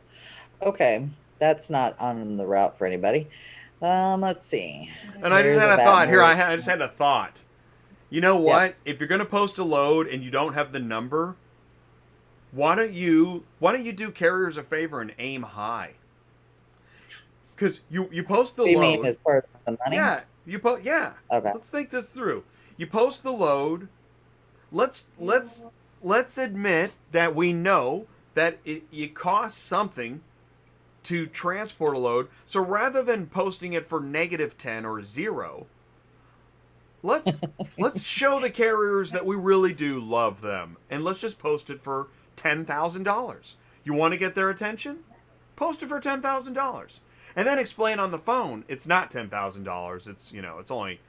Speaker 2: Okay, that's not on the route for anybody. Let's see.
Speaker 1: And I just
Speaker 2: There's
Speaker 1: had a
Speaker 2: Baton
Speaker 1: thought. Here,
Speaker 2: Rouge.
Speaker 1: I just had a thought. You know what? If you're going to post a load and you don't have the number, why don't you do carriers a favor and aim high? Because you post the
Speaker 2: What do you
Speaker 1: load.
Speaker 2: mean as far as the money?
Speaker 1: Yeah, yeah.
Speaker 2: Okay.
Speaker 1: Let's think this through. You post the load. Let's admit that we know that it costs something to transport a load. So rather than posting it for -10 or 0, let's show the carriers that we really do love them, and let's just post it for $10,000. You want to get their attention? Post it for $10,000, and then explain on the phone it's not $10,000. It's it's only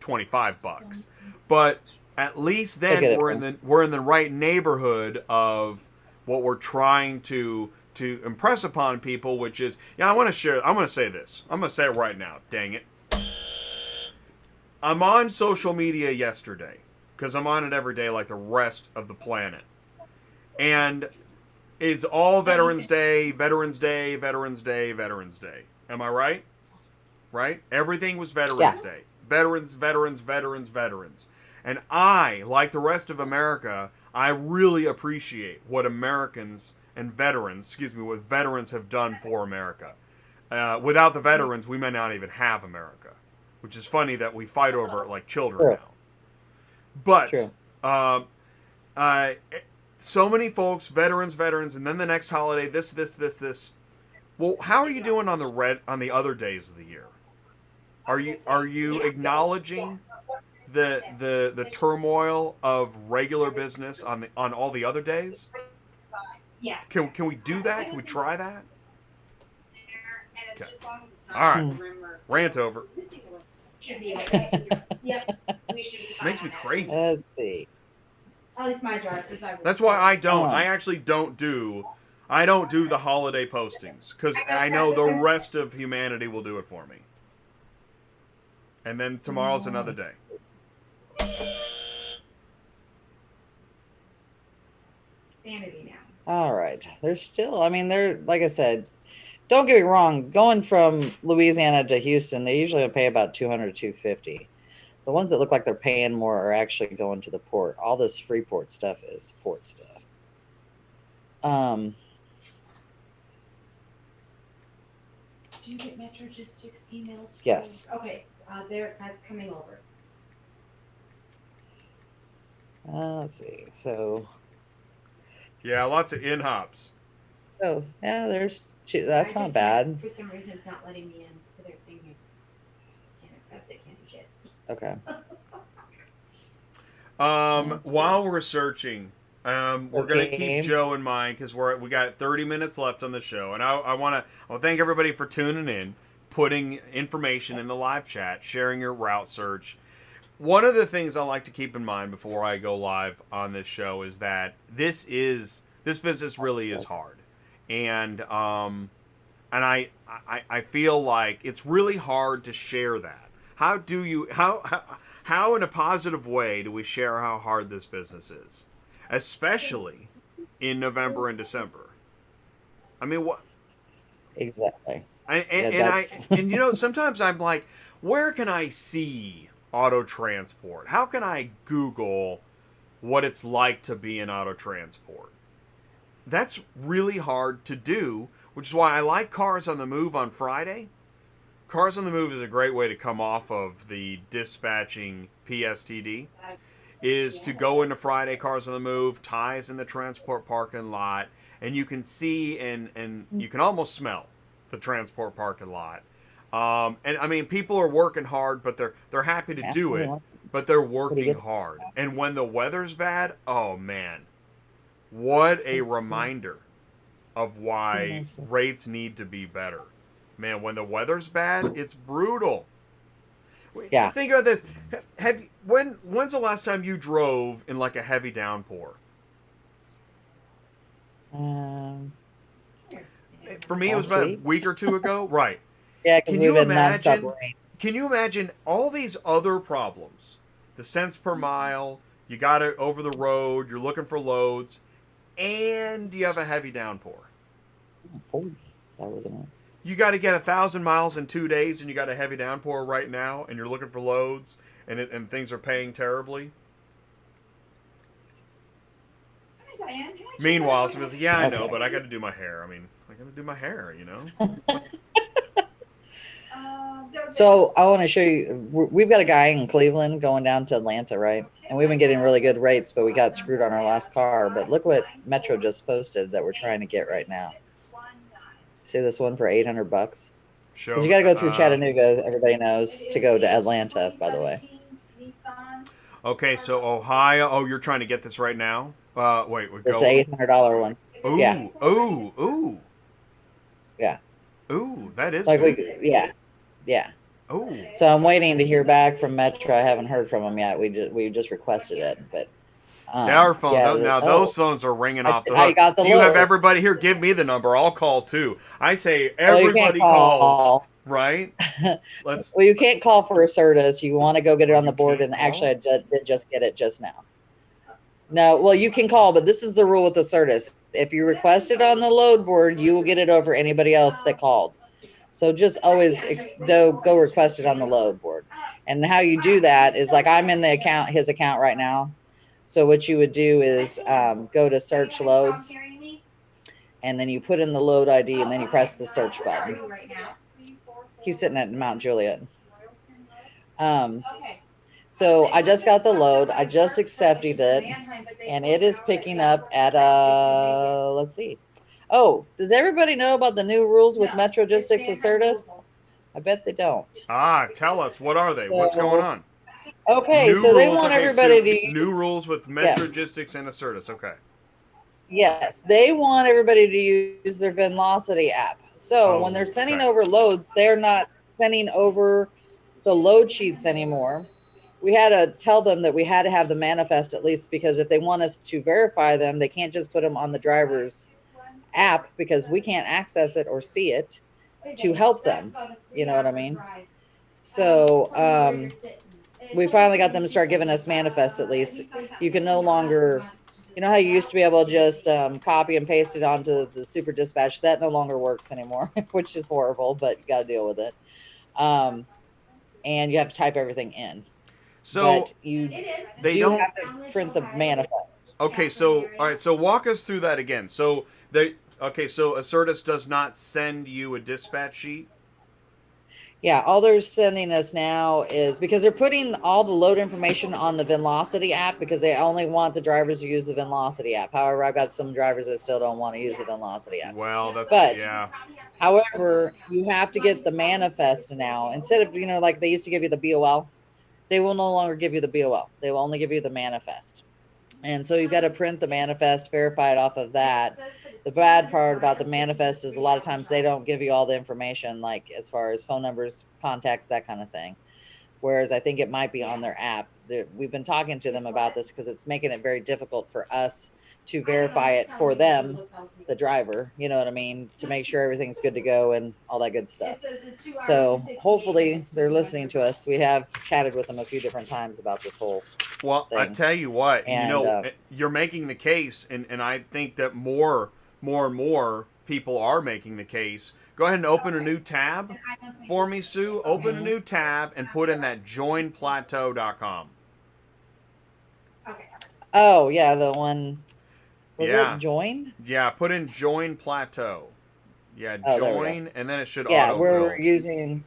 Speaker 1: $25, but at least then we're in the right neighborhood of what we're trying to impress upon people, which is I'm going to say this. I'm going to say it right now. Dang it. I'm on social media yesterday because I'm on it every day like the rest of the planet. And it's all Veterans Day, Veterans Day, Veterans Day, Veterans Day. Am I right? Right? Everything was Veterans Day. Veterans, veterans, veterans, veterans. And I, like the rest of America, I really appreciate what Americans and veterans, what veterans have done for America. Without the veterans, we may not even have America, which is funny that we fight over it like children now. But so many folks, veterans, and then the next holiday, this. Well, how are you doing on the other days of the year? Are you acknowledging the turmoil of regular business on all the other days?
Speaker 3: Yeah.
Speaker 1: Can we do that? Can we try that? Okay. All right. Rant over.
Speaker 3: Should be okay. Yep. We should be fine.
Speaker 1: Makes me crazy.
Speaker 2: Let's see.
Speaker 3: Oh, it's my jar.
Speaker 1: That's why I don't. I actually don't do. I don't do the holiday postings because I know the rest of humanity will do it for me. And then tomorrow's another day.
Speaker 3: Sanity now.
Speaker 2: All right. There's still, they're, like I said, don't get me wrong, going from Louisiana to Houston, they usually pay about $200 to $250. The ones that look like they're paying more are actually going to the port. All this Freeport stuff is port stuff.
Speaker 3: Do you get Metrogistics emails?
Speaker 2: Yes.
Speaker 3: Okay. That's coming over.
Speaker 2: Let's see. So.
Speaker 1: Yeah, lots of in-hops.
Speaker 2: Oh, yeah, there's two. That's not bad.
Speaker 3: For some reason, it's not letting me in for their thing. Can't accept it, can't shit.
Speaker 2: Okay.
Speaker 1: While we're searching, we're gonna keep Joe in mind because we got 30 minutes left on the show, and I want to thank everybody for tuning in, putting information in the live chat, sharing your route search. One of the things I like to keep in mind before I go live on this show is that this business really is hard, and I feel like it's really hard to share that. How in a positive way do we share how hard this business is, especially in November and December? I mean, what
Speaker 2: exactly?
Speaker 1: And sometimes I'm like, where can I see auto transport? How can I Google what it's like to be in auto transport? That's really hard to do, which is why I like Cars on the Move on Friday. Cars on the Move is a great way to come off of the dispatching PSTD, is to go into Friday Cars on the Move, ties in the transport parking lot, and you can see and you can almost smell the transport parking lot. And I mean, people are working hard, but they're happy to do it but they're
Speaker 2: Pretty
Speaker 1: working
Speaker 2: good.
Speaker 1: hard. And when the weather's bad, oh man, what a reminder of why rates need to be better. Man, when the weather's bad, it's brutal.
Speaker 2: Yeah.
Speaker 1: Think about this. When's the last time you drove in like a heavy downpour? For me, it was about a week or two ago. Right.
Speaker 2: Yeah, because we've been nonstop rain.
Speaker 1: Can you imagine all these other problems? The cents per mile, you got it over the road, you're looking for loads, and you have a heavy downpour.
Speaker 2: Oh, that wasn't it.
Speaker 1: You got to get 1,000 miles in 2 days, and you got a heavy downpour right now, and you're looking for loads, and things are paying terribly.
Speaker 3: Diane,
Speaker 1: Meanwhile, somebody's like, yeah, I know, but I got to do my hair. I mean, I got to do my hair, you know?
Speaker 2: So I want to show you, we've got a guy in Cleveland going down to Atlanta, right? And we've been getting really good rates, but we got screwed on our last car. But look what Metro just posted that we're trying to get right now. See this one for $800? Because you got to go through Chattanooga, everybody knows, to go to Atlanta, by the way.
Speaker 1: Okay, so Ohio. Oh, you're trying to get this right now? Wait,
Speaker 2: This is an $800 one.
Speaker 1: Ooh,
Speaker 2: Yeah.
Speaker 1: ooh.
Speaker 2: Yeah.
Speaker 1: Ooh, that is
Speaker 2: Like
Speaker 1: good.
Speaker 2: yeah.
Speaker 1: Ooh.
Speaker 2: So I'm waiting to hear back from Metro. I haven't heard from them yet. We just requested it, but
Speaker 1: Our phone.
Speaker 2: yeah,
Speaker 1: Now those phones are ringing off the hook.
Speaker 2: I got the
Speaker 1: Do you have
Speaker 2: load.
Speaker 1: everybody here? Give me the number. I'll call too. I say everybody calls. Right? Let's.
Speaker 2: Well, you can't call for a Certus. You want to go get it on the
Speaker 1: You
Speaker 2: board,
Speaker 1: can't
Speaker 2: and actually, I did just get it just now. No, well, you can call, but this is the rule with the Certus. If you request it on the load board, you will get it over anybody else that called. So just always go request it on the load board. And how you do that is like I'm in the account, his account right now. So what you would do is go to search loads, and then you put in the load ID, and then you press the search button. He's sitting at Mount Juliet. So I just got the load. I just accepted it, and it is picking up at let's see. Oh, does everybody know about the new rules with Metrogistics and Certus? I bet they don't.
Speaker 1: Tell us, what are they? What's going on?
Speaker 2: Okay,
Speaker 1: New
Speaker 2: so they
Speaker 1: rules,
Speaker 2: want
Speaker 1: okay,
Speaker 2: everybody
Speaker 1: so
Speaker 2: to
Speaker 1: new rules with Metrogistics and Acertus. Okay.
Speaker 2: Yes, they want everybody to use their Velocity app. So when they're sending over loads, they're not sending over the load sheets anymore. We had to tell them that we had to have the manifest at least, because if they want us to verify them, they can't just put them on the driver's app because we can't access it or see it to help them. You know what I mean? So we finally got them to start giving us manifests at least. You can no longer, you know how you used to be able to just copy and paste it onto the super dispatch? That no longer works anymore, which is horrible, but you got to deal with it. And you have to type everything in.
Speaker 1: So
Speaker 2: but you
Speaker 1: they
Speaker 2: don't have to print the manifest.
Speaker 1: Okay, so all right, so walk us through that again. So so Acertus does not send you a dispatch sheet?
Speaker 2: Yeah, all they're sending us now is because they're putting all the load information on the Velocity app because they only want the drivers to use the Velocity app. However, I've got some drivers that still don't want to use the Velocity app.
Speaker 1: Well,
Speaker 2: yeah. However, you have to get the manifest now. Instead of, like they used to give you the BOL, they will no longer give you the BOL. They will only give you the manifest. And so you've got to print the manifest, verify it off of that. The bad part about the manifest is a lot of times they don't give you all the information, like as far as phone numbers, contacts, that kind of thing. Whereas I think it might be on their app. We've been talking to them about this because it's making it very difficult for us to verify it for them, the driver, you know what I mean, to make sure everything's good to go and all that good stuff. So hopefully they're listening to us. We have chatted with them a few different times about this whole
Speaker 1: Well,
Speaker 2: thing.
Speaker 1: I tell you what,
Speaker 2: And,
Speaker 1: you're making the case, and I think that more and more people are making the case. Go ahead and open a new tab for me, Sue. Open a new tab and put in that joinplateau.com.
Speaker 2: Oh, yeah, the one. Was
Speaker 1: it
Speaker 2: join?
Speaker 1: Yeah, put in join plateau. Yeah, join, and then it should
Speaker 2: autofill.
Speaker 1: We're
Speaker 2: using.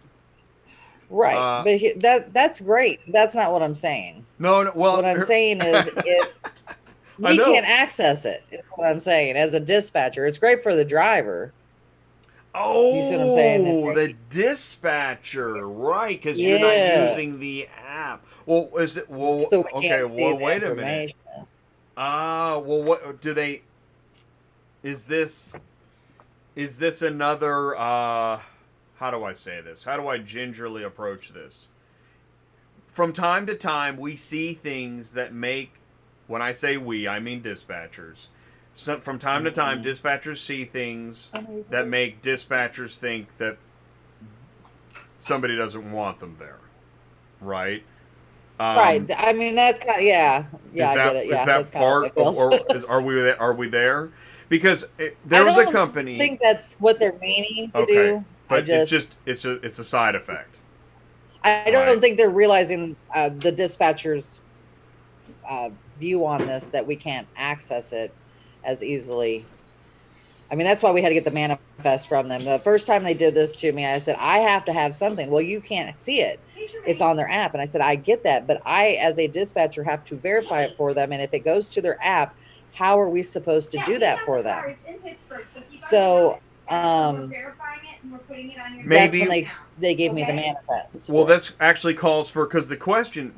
Speaker 2: Right, but that's great. That's not what I'm saying.
Speaker 1: No, well,
Speaker 2: what I'm saying is if we can't access it, is what I'm saying. As a dispatcher, it's great for the driver. You see what I'm saying?
Speaker 1: Oh, the dispatcher, right? Because you're not
Speaker 2: Yeah.
Speaker 1: using the app. Well, is it? Well,
Speaker 2: So we
Speaker 1: okay.
Speaker 2: can't see
Speaker 1: Well,
Speaker 2: the
Speaker 1: wait a minute.
Speaker 2: information.
Speaker 1: Ah, well, what do they? Is this? Is this another? How do I say this? How do I gingerly approach this? From time to time, we see things that make. When I say we, I mean dispatchers. So, from time to time, dispatchers see things that make dispatchers think that somebody doesn't want them there, right?
Speaker 2: Right. I mean, that's kind of, yeah. Yeah, I get it.
Speaker 1: Is
Speaker 2: Yeah,
Speaker 1: that
Speaker 2: that's kind of how
Speaker 1: part
Speaker 2: it
Speaker 1: of,
Speaker 2: feels.
Speaker 1: are we there? Because
Speaker 2: I
Speaker 1: there was a
Speaker 2: don't
Speaker 1: company.
Speaker 2: think that's what they're meaning to
Speaker 1: Okay,
Speaker 2: do.
Speaker 1: but it's a side effect,
Speaker 2: I
Speaker 1: right?
Speaker 2: don't think they're realizing the dispatcher's view on this, that we can't access it as easily. I mean, that's why we had to get the manifest from them. The first time they did this to me, I said, I have to have something. Well, you can't see it. It's on their app. And I said, I get that, but I, as a dispatcher, have to verify it for them. And if it goes to their app, how are we supposed to do that for them?
Speaker 3: It's in Pittsburgh, so if you
Speaker 2: So,
Speaker 3: we're verifying it and we're putting it on your
Speaker 2: that's
Speaker 1: Maybe-
Speaker 2: when they gave me the manifest.
Speaker 1: Well, this actually calls for, because the question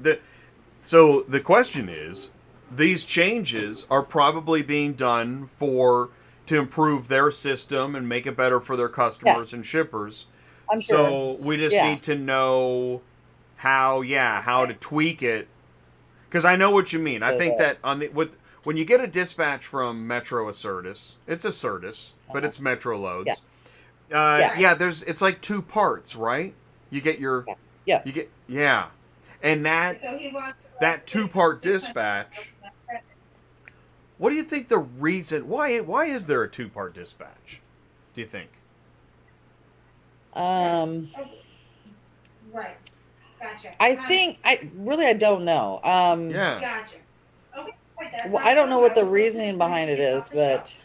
Speaker 1: is, these changes are probably being done to improve their system and make it better for their customers
Speaker 2: Yes.
Speaker 1: and shippers.
Speaker 2: I'm
Speaker 1: So
Speaker 2: sure.
Speaker 1: we just
Speaker 2: Yeah.
Speaker 1: need to know how to tweak it. Because I know what you mean. I
Speaker 2: So
Speaker 1: think
Speaker 2: that-
Speaker 1: that when you get a dispatch from Metro Assertis, it's Assertis, but it's Metro loads.
Speaker 2: Yeah.
Speaker 1: It's like two parts, right? You get your
Speaker 2: Yes.
Speaker 1: and that
Speaker 3: So he wants
Speaker 1: that two-part dispatch. What do you think the reason? Why is there a two-part dispatch? Do you think?
Speaker 3: Right. Gotcha.
Speaker 2: I think I don't know.
Speaker 1: Yeah.
Speaker 3: Gotcha. Okay. Wait, that's
Speaker 2: Well,
Speaker 3: not
Speaker 2: I don't know what the
Speaker 3: wrong.
Speaker 2: reasoning behind it is, but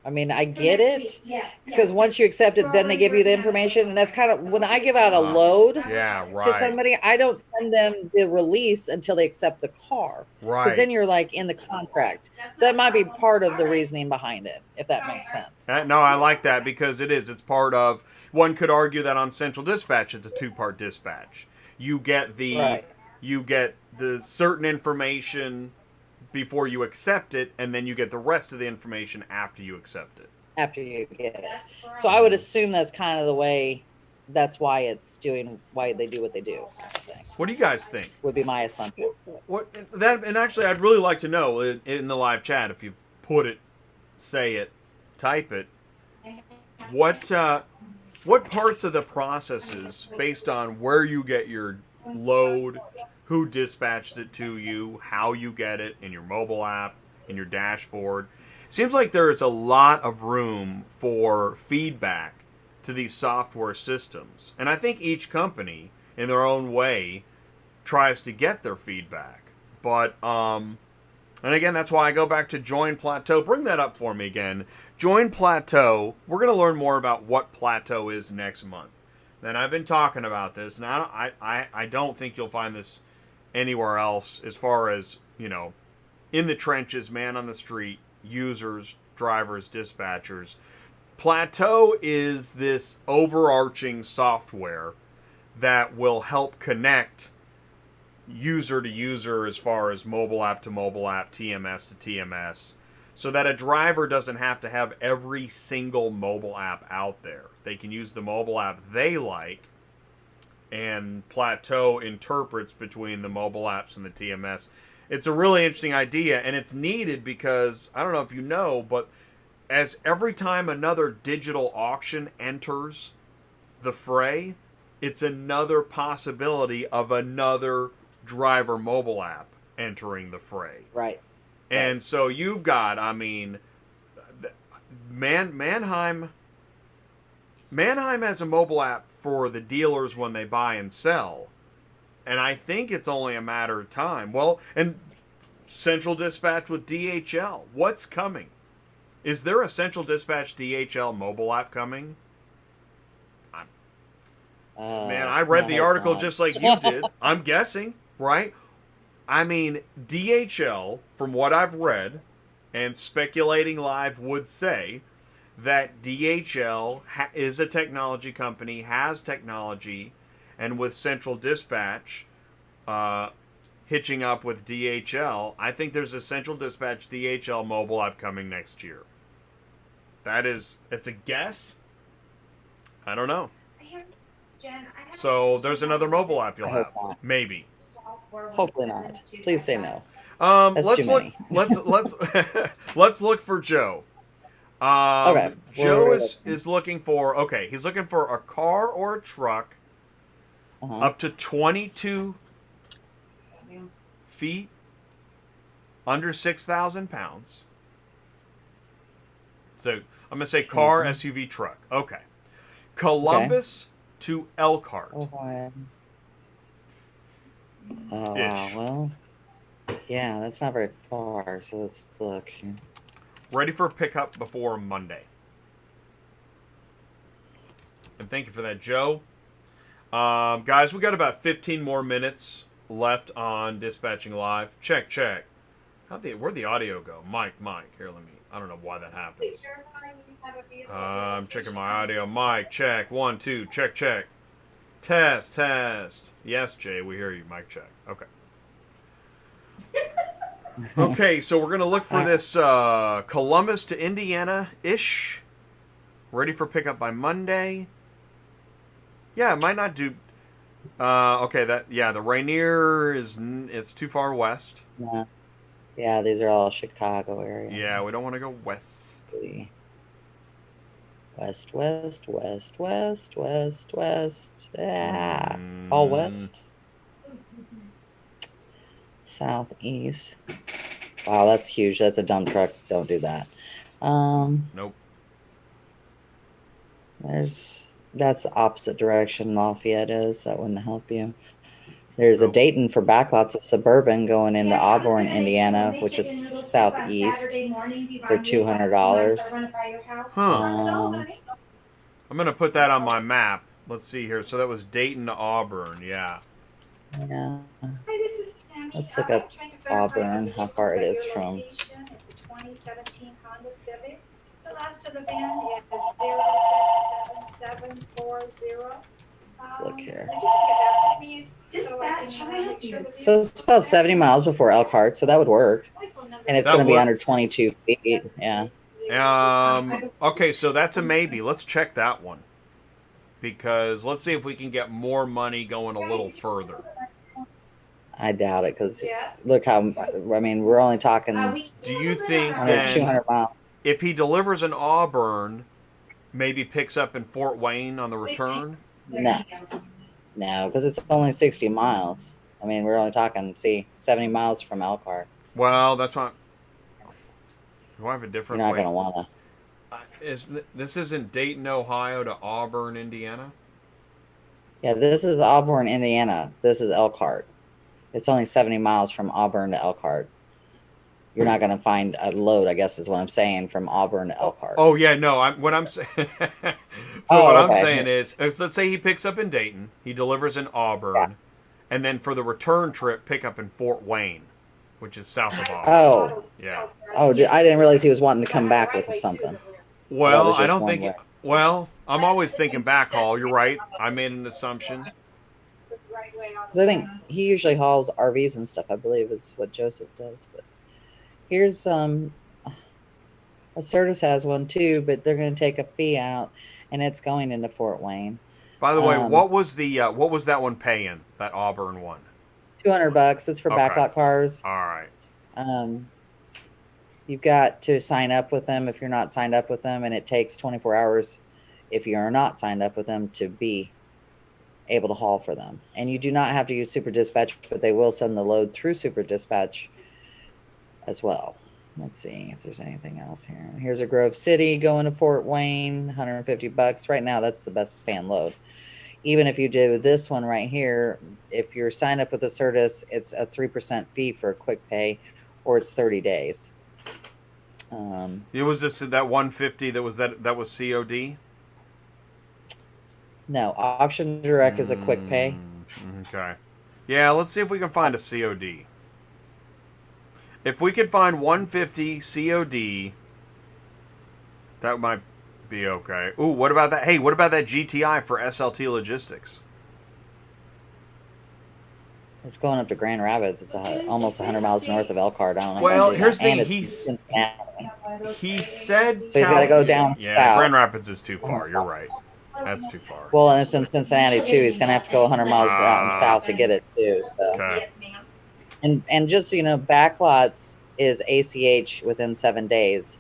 Speaker 2: I mean, I get it,
Speaker 3: Yes.
Speaker 2: because once you accept it, then they give you the information, and that's kind of when I give out a load
Speaker 1: Yeah.
Speaker 2: to
Speaker 1: Right.
Speaker 2: somebody, I don't send them the release until they accept the car, because
Speaker 1: Right.
Speaker 2: then you're like in the contract. So that might be part of the reasoning behind it, if that makes sense.
Speaker 1: No, I like that because it is. It's part of. One could argue that on Central Dispatch, it's a two-part dispatch. You get
Speaker 2: Right.
Speaker 1: the certain information before you accept it, and then you get the rest of the information after you accept it.
Speaker 2: After you get it. So I would assume that's kind of the way. That's why why they do what they do. Kind of thing,
Speaker 1: What do you guys think?
Speaker 2: would be my assumption.
Speaker 1: And actually, I'd really like to know in the live chat, if you put it, say it, type it. What parts of the processes, based on where you get your load, who dispatched it to you, how you get it in your mobile app, in your dashboard. Seems like there is a lot of room for feedback to these software systems. And I think each company, in their own way, tries to get their feedback. But, and again, that's why I go back to Join Plateau. Bring that up for me again. Join Plateau. We're going to learn more about what Plateau is next month. And I've been talking about this, and I don't think you'll find this anywhere else as far as, in the trenches, man on the street, users, drivers, dispatchers. Plateau is this overarching software that will help connect user to user as far as mobile app to mobile app, TMS to TMS, so that a driver doesn't have to have every single mobile app out there. They can use the mobile app they like, and Plateau interprets between the mobile apps and the TMS. It's a really interesting idea, and it's needed because, I don't know if you know, but as every time another digital auction enters the fray, it's another possibility of another driver mobile app entering the fray.
Speaker 2: Right.
Speaker 1: And so you've got, Mannheim has a mobile app for the dealers when they buy and sell. And I think it's only a matter of time. Well, and Central Dispatch with DHL. What's coming? Is there a Central Dispatch DHL mobile app coming? Man, I read the article just like you did. I'm guessing, right? DHL, from what I've read, and speculating live would say that DHL is a technology company, has technology, and with Central Dispatch hitching up with DHL, I think there's a Central Dispatch DHL mobile app coming next year. It's a guess. I don't know. So there's another mobile app you'll
Speaker 2: I hope
Speaker 1: have,
Speaker 2: not.
Speaker 1: maybe.
Speaker 2: Hopefully not. Please say no. That's
Speaker 1: Let's
Speaker 2: too
Speaker 1: look.
Speaker 2: many.
Speaker 1: Let's look for Joe.
Speaker 2: Okay.
Speaker 1: Joe is looking for. Okay, he's looking for a car or a truck up to 22 feet, under 6,000 pounds. So I'm gonna say car, SUV, truck. Okay. Columbus to Elkhart.
Speaker 2: Ohio. Oh,
Speaker 1: Ish.
Speaker 2: wow. Well, yeah, that's not very far. So let's look here.
Speaker 1: Ready for pickup before Monday. And thank you for that, Joe. Guys, we got about 15 more minutes left on Dispatching Live. Check. Where'd the audio go? Mike. Here, let me. I don't know why that happens. I'm checking my audio. Mike, check. 1, 2, check. Test. Yes, Jay, we hear you. Mike, check. Okay. Okay, so we're gonna look for this Columbus to Indiana-ish. Ready for pickup by Monday. Yeah, it might not do. Okay, the Rainier it's too far west.
Speaker 2: Yeah, these are all Chicago area.
Speaker 1: Yeah, we don't want to go west.
Speaker 2: West. Yeah, all west. Southeast. Wow, that's huge. That's a dump truck. Don't do that.
Speaker 1: Nope.
Speaker 2: That's the opposite direction Lafayette is. That wouldn't help you. There's a Dayton for backlots of Suburban going into Auburn, Indiana, which is southeast for $200.
Speaker 1: Huh. I'm gonna put that on my map. Let's see here. So that was Dayton to Auburn. Yeah.
Speaker 2: Yeah. Let's look up Auburn, how far it is from.
Speaker 3: It's a 2017 Honda Civic. The last of the band is 06770.
Speaker 2: Let's look here.
Speaker 3: So
Speaker 2: it's about 70 miles before Elkhart, so that would work. And it's going to be under 22 feet. Yeah.
Speaker 1: Okay, so that's a maybe. Let's check that one. Because let's see if we can get more money going a little further.
Speaker 2: I doubt it, because look how, we're only talking.
Speaker 1: Do you think
Speaker 2: 200 miles.
Speaker 1: If he delivers in Auburn, maybe picks up in Fort Wayne on the return?
Speaker 2: No, because it's only 60 miles. We're only talking, 70 miles from Elkhart.
Speaker 1: Well, that's not. Do I have a different
Speaker 2: You're not
Speaker 1: way?
Speaker 2: going to want
Speaker 1: to. This isn't Dayton, Ohio to Auburn, Indiana?
Speaker 2: Yeah, this is Auburn, Indiana. This is Elkhart. It's only 70 miles from Auburn to Elkhart. You're not going to find a load, I guess is what I'm saying, from Auburn to Elkhart.
Speaker 1: Oh yeah, no. What I'm saying is, let's say he picks up in Dayton, he delivers in Auburn, and then for the return trip, pick up in Fort Wayne, which is south of Auburn.
Speaker 2: Oh,
Speaker 1: yeah.
Speaker 2: Oh, I didn't realize he was wanting to come back with something.
Speaker 1: Well, I don't think. Well, I'm always thinking backhaul. You're right. I made an assumption.
Speaker 2: Because I think he usually hauls RVs and stuff, I believe, is what Joseph does. But here's Assertus has one too, but they're going to take a fee out, and it's going into Fort Wayne.
Speaker 1: By the way, what was that one paying? That Auburn one?
Speaker 2: $200. It's for backlot cars.
Speaker 1: All right.
Speaker 2: You've got to sign up with them if you're not signed up with them, and it takes 24 hours if you're not signed up with them to be able to haul for them. And you do not have to use Super Dispatch, but they will send the load through Super Dispatch as well. Let's see if there's anything else here. Here's a Grove City going to Fort Wayne, $150. Right now, that's the best span load. Even if you do this one right here, if you're signed up with Assertus, it's a 3% fee for a quick pay, or it's 30 days.
Speaker 1: It was just that 150 that was COD?
Speaker 2: No, Auction Direct is a quick pay.
Speaker 1: Okay. Yeah, let's see if we can find a COD. If we could find 150 COD, that might Be okay. Ooh, what about that? Hey, what about that GTI for SLT Logistics?
Speaker 2: It's going up to Grand Rapids. It's almost 100 miles north of Elkhart. I don't know.
Speaker 1: Well,
Speaker 2: if I do
Speaker 1: here's
Speaker 2: that.
Speaker 1: the
Speaker 2: And
Speaker 1: thing.
Speaker 2: it's in Cincinnati.
Speaker 1: He said...
Speaker 2: So he's got to go down
Speaker 1: Yeah,
Speaker 2: south.
Speaker 1: Grand Rapids is too far. You're right. That's too far.
Speaker 2: Well, and it's in Cincinnati too. He's going to have to go 100 miles down south to get it too. So,
Speaker 1: Okay.
Speaker 2: and just so you know, backlots is ACH within 7 days,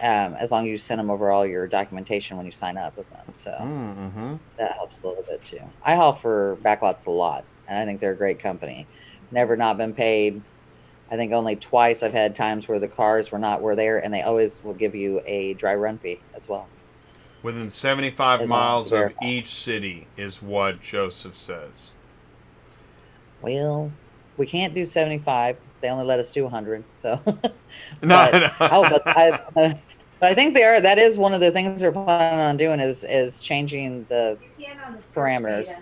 Speaker 2: as long as you send them over all your documentation when you sign up with them. So that helps a little bit too. I haul for backlots a lot, and I think they're a great company. Never not been paid. I think only twice I've had times where the cars were there, and they always will give you a dry run fee as well.
Speaker 1: Within 75
Speaker 2: As long as
Speaker 1: miles
Speaker 2: you
Speaker 1: of
Speaker 2: verify.
Speaker 1: each city is what Joseph says.
Speaker 2: Well, we can't do 75. They only let us do 100. So,
Speaker 1: No,
Speaker 2: but I think that is one of the things they're planning on doing is changing the parameters.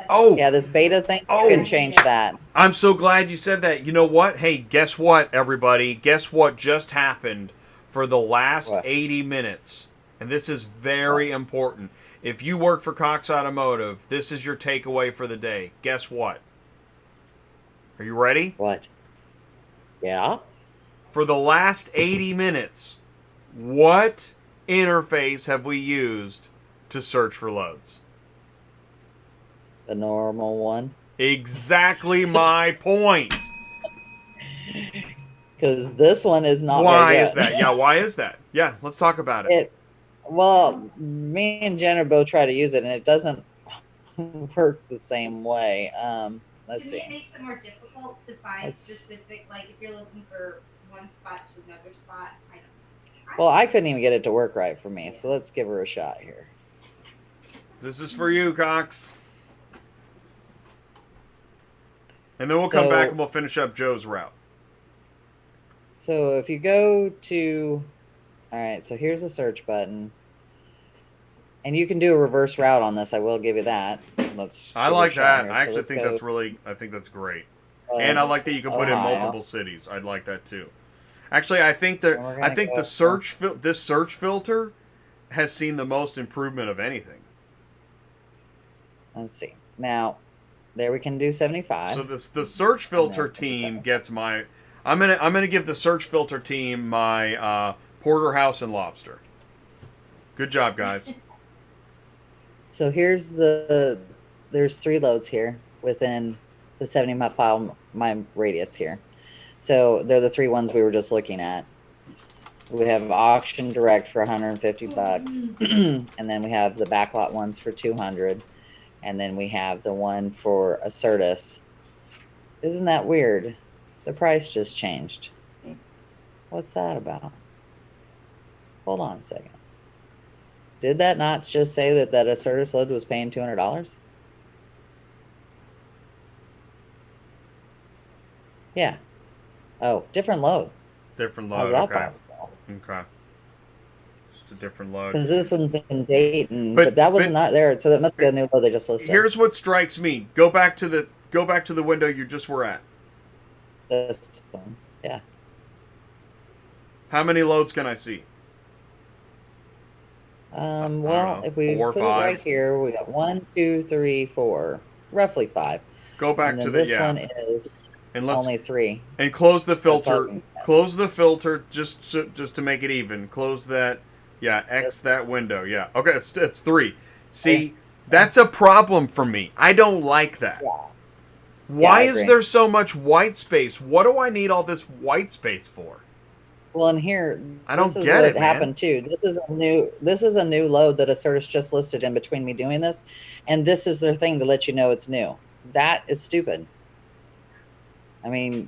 Speaker 1: Oh,
Speaker 2: Yeah, this beta thing, you
Speaker 1: Oh.
Speaker 2: can change that.
Speaker 1: I'm so glad you said that. You know what? Hey, guess what, everybody? Guess what just happened for the last
Speaker 2: What?
Speaker 1: 80 minutes? And this is very important. If you work for Cox Automotive, this is your takeaway for the day. Guess what? Are you ready?
Speaker 2: What? Yeah.
Speaker 1: For the last 80 minutes, what interface have we used to search for loads?
Speaker 2: The normal one.
Speaker 1: Exactly my point.
Speaker 2: Because this one is not.
Speaker 1: Why
Speaker 2: very
Speaker 1: is
Speaker 2: good.
Speaker 1: that? Yeah, why is that? Yeah, let's talk about it.
Speaker 2: Well, me and Jenna both try to use it, and it doesn't work the same way. Let's
Speaker 3: To me, it
Speaker 2: see.
Speaker 3: makes it more difficult to find
Speaker 2: Let's-
Speaker 3: specific, like if you're looking for one spot to another spot. I don't.
Speaker 2: Well, I couldn't even get it to work right for me, so let's give her a shot here.
Speaker 1: This is for you, Cox. And then we'll come
Speaker 2: So-
Speaker 1: back and we'll finish up Joe's route.
Speaker 2: So if you go to, all right, so here's a search button. And you can do a reverse route on this. I will give you that. Let's.
Speaker 1: I
Speaker 2: give it a
Speaker 1: like
Speaker 2: shot
Speaker 1: that.
Speaker 2: here.
Speaker 1: I
Speaker 2: So
Speaker 1: actually
Speaker 2: let's
Speaker 1: think
Speaker 2: go
Speaker 1: that's really, I think that's great. And I like that you can put in
Speaker 2: Ohio.
Speaker 1: multiple cities. I'd like that too. Actually, I think that
Speaker 2: And we're
Speaker 1: I
Speaker 2: gonna
Speaker 1: think
Speaker 2: go-
Speaker 1: this search filter has seen the most improvement of anything.
Speaker 2: Let's see. Now, there we can do 75.
Speaker 1: So the search filter team gets my. I'm gonna give the search filter team my porterhouse and lobster. Good job, guys.
Speaker 2: So here's there's 3 loads here within the 70-mile radius here. So they're the 3 ones we were just looking at. We have auction direct for $150, and then we have the backlot ones for $200, and then we have the one for Assertus. Isn't that weird? The price just changed. What's that about? Hold on a second. Did that not just say that Assertus load was paying $200? Yeah. Oh, different load.
Speaker 1: Different
Speaker 2: How's
Speaker 1: load.
Speaker 2: that
Speaker 1: Okay.
Speaker 2: possible?
Speaker 1: Okay. Just a different load.
Speaker 2: Because this one's in Dayton,
Speaker 1: But-
Speaker 2: but that was
Speaker 1: but-
Speaker 2: not there, so that must be a new load they just listed.
Speaker 1: Here's what strikes me. Go back to the window you just were at.
Speaker 2: This one. Yeah.
Speaker 1: How many loads can I see?
Speaker 2: Well,
Speaker 1: know,
Speaker 2: if we
Speaker 1: 4 or
Speaker 2: put it
Speaker 1: 5?
Speaker 2: right here, we got 1, 2, 3, 4, roughly 5.
Speaker 1: Go back
Speaker 2: And
Speaker 1: to
Speaker 2: then
Speaker 1: the
Speaker 2: this one is
Speaker 1: and let's
Speaker 2: only 3.
Speaker 1: and close the
Speaker 2: That's all
Speaker 1: filter.
Speaker 2: we can get.
Speaker 1: Close the filter just to make it even. Close that. Yeah, X that window. Yeah. Okay, it's 3. See, that's a problem for me. I don't like that.
Speaker 2: Yeah.
Speaker 1: Why
Speaker 2: I
Speaker 1: is
Speaker 2: agree.
Speaker 1: there so much white space? What do I need all this white space for?
Speaker 2: Well, and here,
Speaker 1: I don't
Speaker 2: this is
Speaker 1: get
Speaker 2: what
Speaker 1: it, man.
Speaker 2: happened too. This is a new load that Assertus just listed in between me doing this, and this is their thing to let you know it's new. That is stupid. I mean,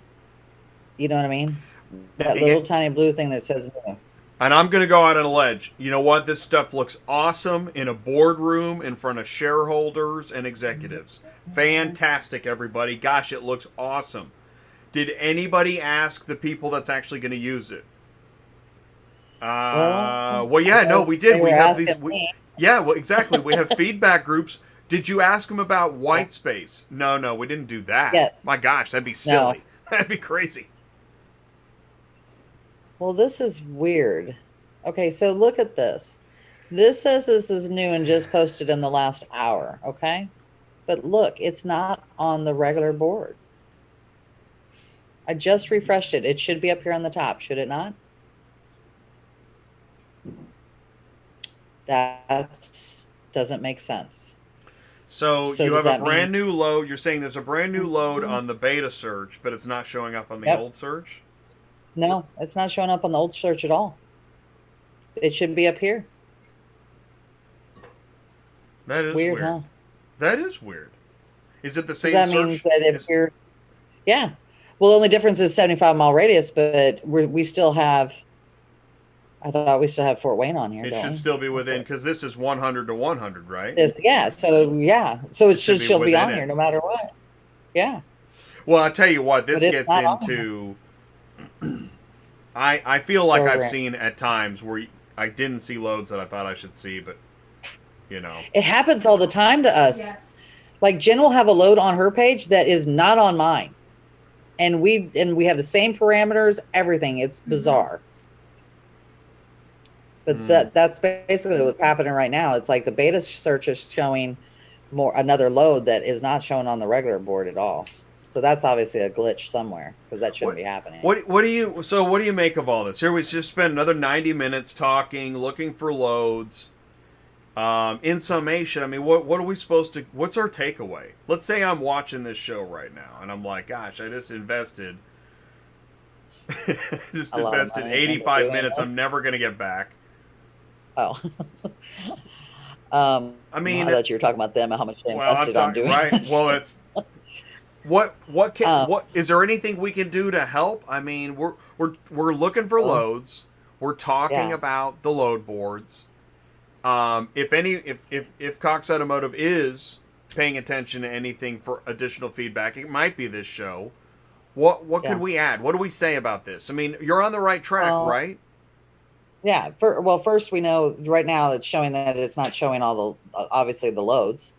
Speaker 2: you know what I mean? That
Speaker 1: And-
Speaker 2: little tiny blue thing that says new.
Speaker 1: And I'm going to go out on a ledge. You know what? This stuff looks awesome in a boardroom in front of shareholders and executives. Fantastic, everybody. Gosh, it looks awesome. Did anybody ask the people that's actually going to use it? Well, yeah, no, we did.
Speaker 2: They
Speaker 1: We
Speaker 2: were
Speaker 1: have these.
Speaker 2: asking me.
Speaker 1: Yeah, well, exactly. We have feedback groups. Did you ask them about white space? No, we didn't do that.
Speaker 2: Yes.
Speaker 1: My gosh, that'd be silly. That'd be crazy.
Speaker 2: Well, this is weird. Okay, so look at this. This says this is new and just posted in the last hour. Okay. But look, it's not on the regular board. I just refreshed it. It should be up here on the top, should it not? That doesn't make sense.
Speaker 1: So you
Speaker 2: does
Speaker 1: have a
Speaker 2: that
Speaker 1: brand
Speaker 2: mean-
Speaker 1: new load. You're saying there's a brand new load on the beta search, but it's not showing up on the
Speaker 2: Yep.
Speaker 1: old search?
Speaker 2: No, it's not showing up on the old search at all. It should be up here.
Speaker 1: That is
Speaker 2: Weird,
Speaker 1: weird.
Speaker 2: huh?
Speaker 1: That is weird. Is it the same
Speaker 2: That
Speaker 1: search?
Speaker 2: means that if you're, yeah. Well, the only difference is 75-mile radius, but we still have, I thought we still have Fort Wayne on here.
Speaker 1: It
Speaker 2: don't
Speaker 1: should
Speaker 2: we?
Speaker 1: still be within, because this is 100 to 100, right?
Speaker 2: Yeah. So it should still be
Speaker 1: within
Speaker 2: on
Speaker 1: it.
Speaker 2: here no matter what. Yeah.
Speaker 1: Well, I'll tell you what, this
Speaker 2: But it's
Speaker 1: gets
Speaker 2: not on
Speaker 1: into... I feel like I've
Speaker 2: Program.
Speaker 1: seen at times where I didn't see loads that I thought I should see, but, you know.
Speaker 2: It happens all the time to us.
Speaker 3: Yes.
Speaker 2: Like Jen will have a load on her page that is not on mine. And we have the same parameters, everything. It's bizarre. But that's basically what's happening right now. It's like the beta search is showing another load that is not shown on the regular board at all. So that's obviously a glitch somewhere, because that shouldn't be happening.
Speaker 1: What do you make of all this? Here we just spent another 90 minutes talking, looking for loads. In summation, I mean, what are we supposed to? What's our takeaway? Let's say I'm watching this show right now, and I'm like, gosh, I just invested,
Speaker 2: A lot of money
Speaker 1: 85
Speaker 2: into
Speaker 1: minutes.
Speaker 2: doing
Speaker 1: I'm
Speaker 2: this.
Speaker 1: never gonna get back.
Speaker 2: Oh.
Speaker 1: I mean,
Speaker 2: I thought you were talking about them and how much they
Speaker 1: well, I'm
Speaker 2: invested on
Speaker 1: talking
Speaker 2: doing
Speaker 1: right.
Speaker 2: this.
Speaker 1: Well, it's what is there anything we can do to help? I mean, we're looking for loads. We're talking
Speaker 2: Yeah.
Speaker 1: about the load boards. If Cox Automotive is paying attention to anything for additional feedback, it might be this show. What
Speaker 2: Yeah.
Speaker 1: could we add? What do we say about this? I mean, you're on the right track, right?
Speaker 2: Yeah. First we know right now it's showing that it's not showing all the obviously the loads.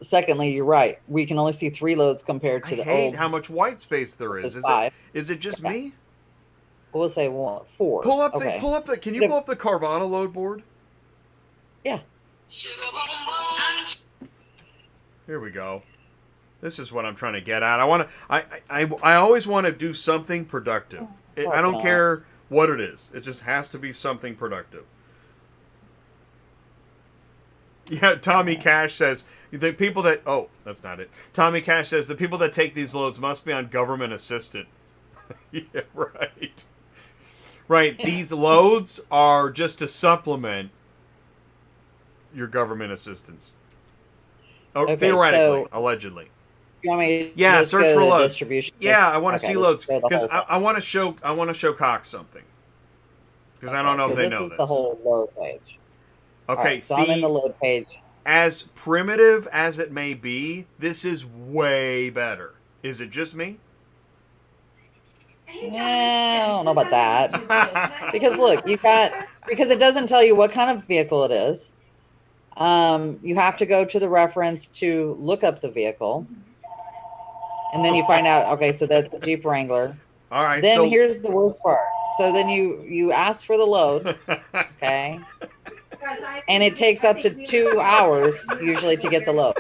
Speaker 2: Secondly, you're right. We can only see 3 loads compared to
Speaker 1: I
Speaker 2: the
Speaker 1: hate
Speaker 2: old.
Speaker 1: how much white space there is.
Speaker 2: There's 5.
Speaker 1: Is it just
Speaker 2: Yeah.
Speaker 1: me?
Speaker 2: We'll say 4.
Speaker 1: Pull up
Speaker 2: Okay.
Speaker 1: the. Can you pull up the Carvana load board?
Speaker 2: Yeah.
Speaker 1: Here we go. This is what I'm trying to get at. I always want to do something productive. I don't care what it is. It just has to be something productive. Yeah, Tommy Cash says the people that that's not it. Tommy Cash says the people that take these loads must be on government assistance. Yeah, right. Right, these loads are just to supplement your government assistance.
Speaker 2: Okay,
Speaker 1: Theoretically,
Speaker 2: so-
Speaker 1: allegedly.
Speaker 2: You want me to
Speaker 1: Yeah,
Speaker 2: just
Speaker 1: search
Speaker 2: go
Speaker 1: for
Speaker 2: to the
Speaker 1: loads.
Speaker 2: distribution?
Speaker 1: Yeah, I want to
Speaker 2: Okay,
Speaker 1: see
Speaker 2: let's
Speaker 1: loads
Speaker 2: go the
Speaker 1: because
Speaker 2: whole
Speaker 1: I want to show Cox something because I don't know
Speaker 2: so
Speaker 1: if they
Speaker 2: this
Speaker 1: know
Speaker 2: is
Speaker 1: this.
Speaker 2: the whole load page. All
Speaker 1: Okay,
Speaker 2: right, so I'm in the load page.
Speaker 1: as primitive as it may be, this is way better. Is it just me?
Speaker 2: I don't know about that. Because look, because it doesn't tell you what kind of vehicle it is. You have to go to the reference to look up the vehicle. And then you find out, okay, so that's the Jeep Wrangler.
Speaker 1: All right.
Speaker 2: Then
Speaker 1: so
Speaker 2: here's the worst part. So then you ask for the load, okay? And it takes up to 2 hours usually to get the load.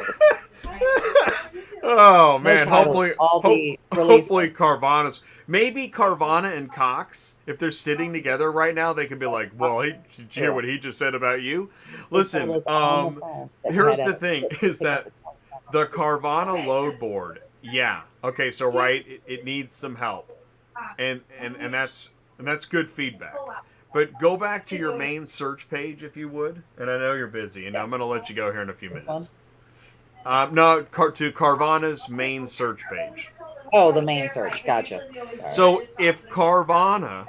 Speaker 1: Oh
Speaker 2: No
Speaker 1: man!
Speaker 2: titles,
Speaker 1: Hopefully,
Speaker 2: all the
Speaker 1: hopefully
Speaker 2: releases.
Speaker 1: Carvana's. Maybe Carvana and Cox, if they're sitting together right now, they could be like, "Well, did you hear what he just said about you?" Listen,
Speaker 2: It was on the phone.
Speaker 1: here's the thing: is that the Carvana load board? Yeah. Okay. So right, it needs some help, and that's good feedback. But go back to your main search page if you would. And I know you're busy, and I'm going to let you go here in a few
Speaker 2: This
Speaker 1: minutes. No, to Carvana's main search page.
Speaker 2: Oh, the main search. Gotcha. Sorry.
Speaker 1: So if Carvana,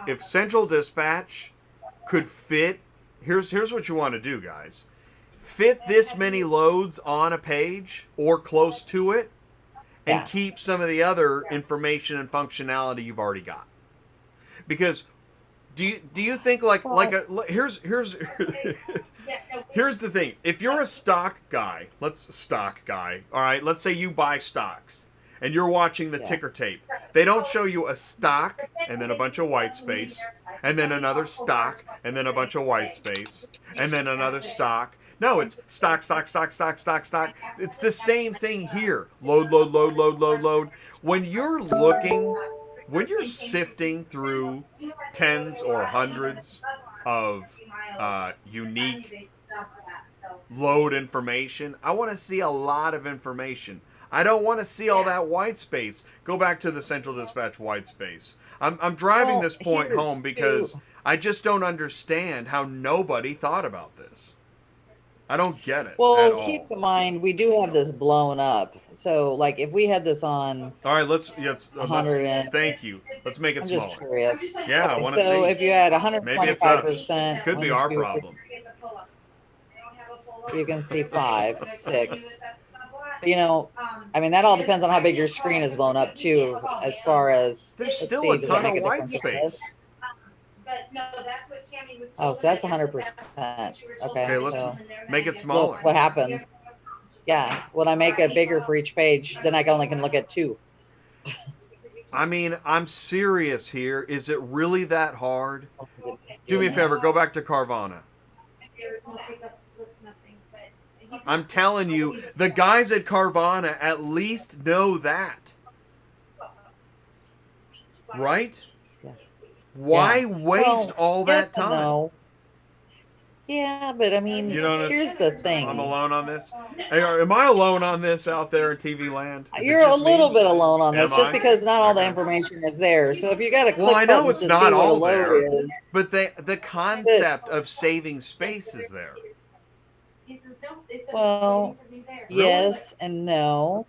Speaker 1: if Central Dispatch could fit, here's what you want to do, guys. Fit this many loads on a page or close to it, and
Speaker 2: Yeah.
Speaker 1: keep some of the other information and functionality you've already got. Because do you think here's here's the thing. If you're a stock guy, all right, let's say you buy stocks and you're watching the ticker tape. They don't show you a stock and then a bunch of white space. and then another stock, and then a bunch of white space, and then another stock. No, it's stock, stock, stock, stock, stock, stock. It's the same thing here. Load, load, load, load, load, load. When you're looking, when you're sifting through tens or hundreds of unique load information, I want to see a lot of information. I don't want to see all that white space. Go back to the Central Dispatch white space. I'm driving this point home because I just don't understand how nobody thought about this. I don't get it at all.
Speaker 2: Keep in mind, we do have this blown up. So, like, if we had this on...
Speaker 1: All right, let's thank you. Let's make it
Speaker 2: I'm
Speaker 1: smaller.
Speaker 2: just curious.
Speaker 1: Yeah, I want to see.
Speaker 2: So, if you had
Speaker 1: Maybe it's us.
Speaker 2: 125%...
Speaker 1: Could be our problem.
Speaker 2: You can see 5, 6... You know, I mean, that all depends on how big your screen is blown up, too, as far as...
Speaker 1: There's still a ton of white space.
Speaker 2: Oh, so that's 100%. Okay,
Speaker 1: let's make it smaller.
Speaker 2: Look what happens. Yeah, when I make it bigger for each page, then I only can look at 2.
Speaker 1: I mean, I'm serious here. Is it really that hard? Do me a favor, go back to Carvana. I'm telling you, the guys at Carvana at least know that. Right?
Speaker 2: Yeah.
Speaker 1: Why waste all that time?
Speaker 2: No. Yeah, but I mean, here's the thing.
Speaker 1: I'm alone on this. Hey, am I alone on this out there in TV land?
Speaker 2: You're a little bit alone on this, just because not all the information is there. So if you got to click
Speaker 1: I know
Speaker 2: buttons
Speaker 1: it's
Speaker 2: to
Speaker 1: not
Speaker 2: see what a
Speaker 1: all
Speaker 2: load
Speaker 1: there,
Speaker 2: is.
Speaker 1: but the concept of saving space is there.
Speaker 2: Well, yes and no.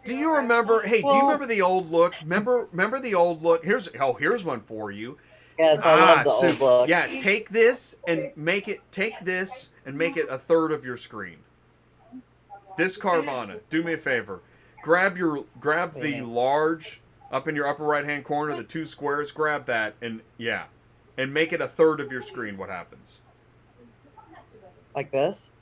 Speaker 1: Do you remember? Hey, do you remember the old look? Remember the old look? Here's one for you.
Speaker 2: Yes, I love the old look.
Speaker 1: Yeah, take this and make it. Take this and make it a third of your screen. This Carvana. Do me a favor. Grab the large up in your upper right hand corner, the 2 squares. Grab that and make it a third of your screen. What happens?
Speaker 2: Like this?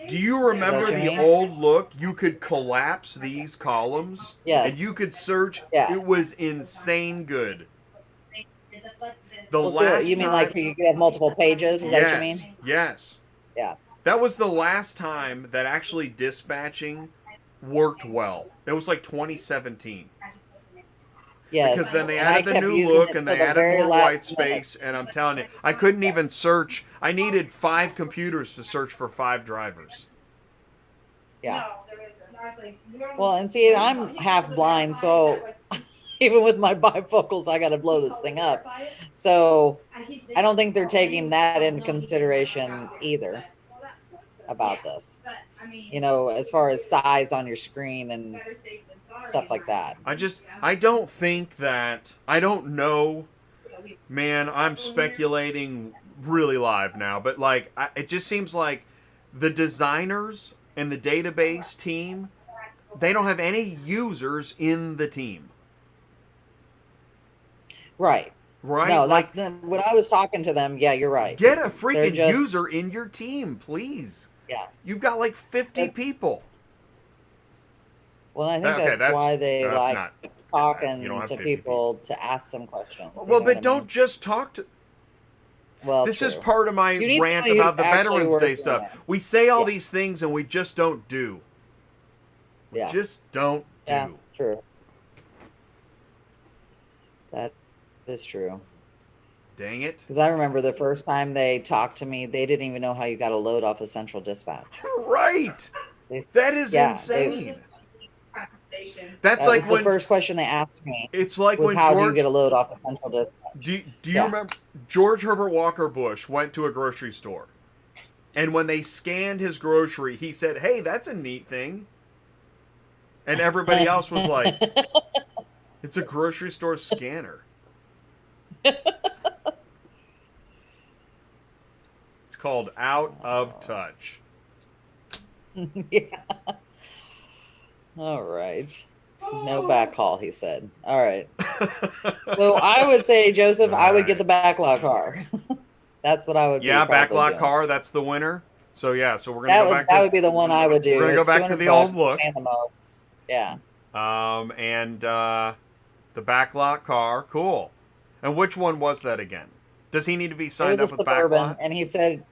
Speaker 1: Do you remember the old look? You could collapse these columns.
Speaker 2: Yes.
Speaker 1: And you could search.
Speaker 2: Yes.
Speaker 1: It was insane good.
Speaker 2: You mean like you could have multiple pages? Is that what you mean?
Speaker 1: Yes.
Speaker 2: Yeah.
Speaker 1: That was the last time that actually dispatching worked well. It was like 2017.
Speaker 2: Yes.
Speaker 1: Because then they added the new look and they added more white space. And I'm telling you, I couldn't even search. I needed 5 computers to search for 5 drivers.
Speaker 2: Yeah. Well, and see, I'm half blind, so even with my bifocals, I got to blow this thing up. So I don't think they're taking that into consideration either about this. You know, as far as size on your screen and stuff like that.
Speaker 1: I don't think that, I don't know, man, I'm speculating really live now, but like, it just seems like the designers and the database team, they don't have any users in the team.
Speaker 2: Right.
Speaker 1: Right?
Speaker 2: No, like when I was talking to them, yeah, you're right.
Speaker 1: Get a freaking user in your team, please.
Speaker 2: Yeah.
Speaker 1: You've got like 50 people.
Speaker 2: Well, I think that's why they like talking to people to ask them questions.
Speaker 1: Well, but don't just talk to... Well, this is part of my rant about the Veterans Day stuff. We say all these things and we just don't do. We just don't do.
Speaker 2: Yeah, true. That is true.
Speaker 1: Dang it.
Speaker 2: Because I remember the first time they talked to me, they didn't even know how you got a load off of Central Dispatch.
Speaker 1: Right. That is insane. That's like
Speaker 2: the first question they asked me.
Speaker 1: It's like
Speaker 2: was
Speaker 1: when
Speaker 2: how do you get a load off of Central Dispatch?
Speaker 1: Do you remember George Herbert Walker Bush went to a grocery store, and when they scanned his grocery, he said, "Hey, that's a neat thing," and everybody else was like, "It's a grocery store scanner." It's called out of touch.
Speaker 2: Yeah. All right. No backhaul, he said. All right. So I would say, Joseph, I would get the backlog car. That's what I would.
Speaker 1: Yeah, backlog car. That's the winner. So we're gonna go back.
Speaker 2: That would be the one I would do.
Speaker 1: We're gonna go back to the old look.
Speaker 2: Yeah.
Speaker 1: And the backlog car, cool. And which one was that again? Does he need to be
Speaker 2: It
Speaker 1: signed
Speaker 2: was a
Speaker 1: up with
Speaker 2: Suburban,
Speaker 1: Backlot?
Speaker 2: and he said,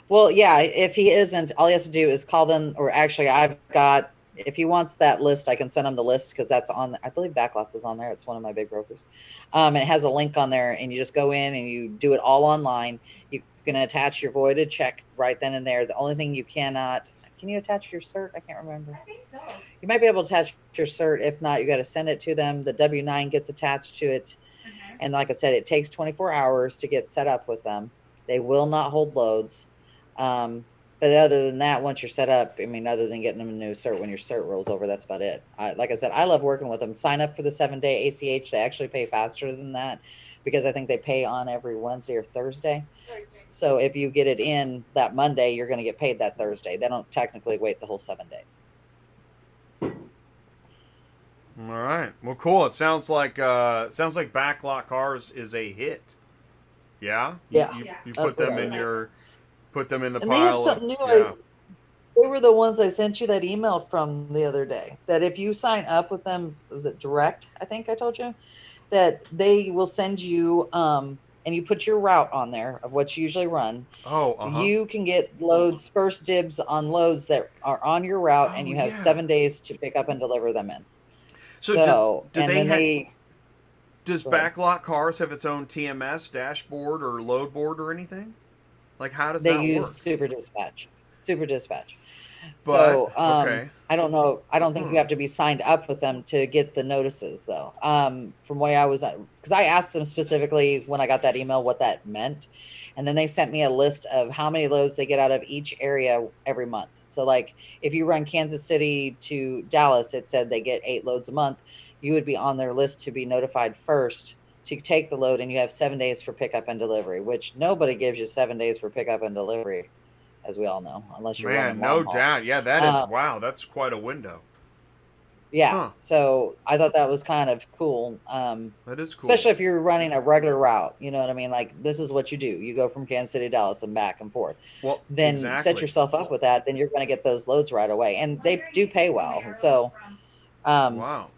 Speaker 2: well, yeah, if he isn't, all he has to do is call them, or actually, I've got, if he wants that list, I can send him the list because that's on, I believe Backlots is on there. It's one of my big brokers. And it has a link on there, and you just go in and you do it all online. You can attach your voided check right then and there. The only thing you cannot, can you attach your cert? I can't remember.
Speaker 3: I think so.
Speaker 2: You might be able to attach your cert. If not, you got to send it to them. The W-9 gets attached to it. And like I said, it takes 24 hours to get set up with them. They will not hold loads. But other than that, once you're set up, I mean, other than getting them a new cert, when your cert rolls over, that's about it. Like I said, I love working with them. Sign up for the 7-day ACH. They actually pay faster than that because I think they pay on every Wednesday or Thursday. So if you get it in that Monday, you're going to get paid that Thursday. They don't technically wait the whole 7 days.
Speaker 1: All right. Well, cool. It sounds like Backlot Cars is a hit. Yeah.
Speaker 2: Yeah.
Speaker 1: You put them in
Speaker 2: Absolutely.
Speaker 1: put them in the
Speaker 2: And they have
Speaker 1: pile.
Speaker 2: something new.
Speaker 1: Yeah.
Speaker 2: They were the ones I sent you that email from the other day. That if you sign up with them, was it direct? I think I told you that they will send you, and you put your route on there of what you usually run.
Speaker 1: Oh.
Speaker 2: You can get loads, first dibs on loads that are on your route, and you have 7 days to pick up and deliver them in.
Speaker 1: So, do
Speaker 2: and
Speaker 1: they
Speaker 2: then they.
Speaker 1: does
Speaker 2: Go ahead.
Speaker 1: Backlot Cars have its own TMS dashboard or load board or anything? Like, how does
Speaker 2: They
Speaker 1: that
Speaker 2: use
Speaker 1: work?
Speaker 2: Super Dispatch. Super Dispatch.
Speaker 1: But
Speaker 2: So
Speaker 1: okay.
Speaker 2: I don't know. I don't think you have to be signed up with them to get the notices, though. From where I was, because I asked them specifically when I got that email what that meant, and then they sent me a list of how many loads they get out of each area every month. So, like, if you run Kansas City to Dallas, it said they get 8 loads a month. You would be on their list to be notified first to take the load, and you have 7 days for pickup and delivery, which nobody gives you 7 days for pickup and delivery, as we all know, unless you're running
Speaker 1: Man,
Speaker 2: long
Speaker 1: no
Speaker 2: haul.
Speaker 1: doubt. Yeah, that is wow. That's quite a window.
Speaker 2: Yeah.
Speaker 1: Huh.
Speaker 2: So I thought that was kind of cool.
Speaker 1: That is cool.
Speaker 2: Especially if you're running a regular route, you know what I mean? Like, this is what you do. You go from Kansas City to Dallas and back and forth.
Speaker 1: Well,
Speaker 2: Then set
Speaker 1: exactly.
Speaker 2: yourself up with that. Then you're going to get those loads right away. And they do pay well. So,
Speaker 1: Wow.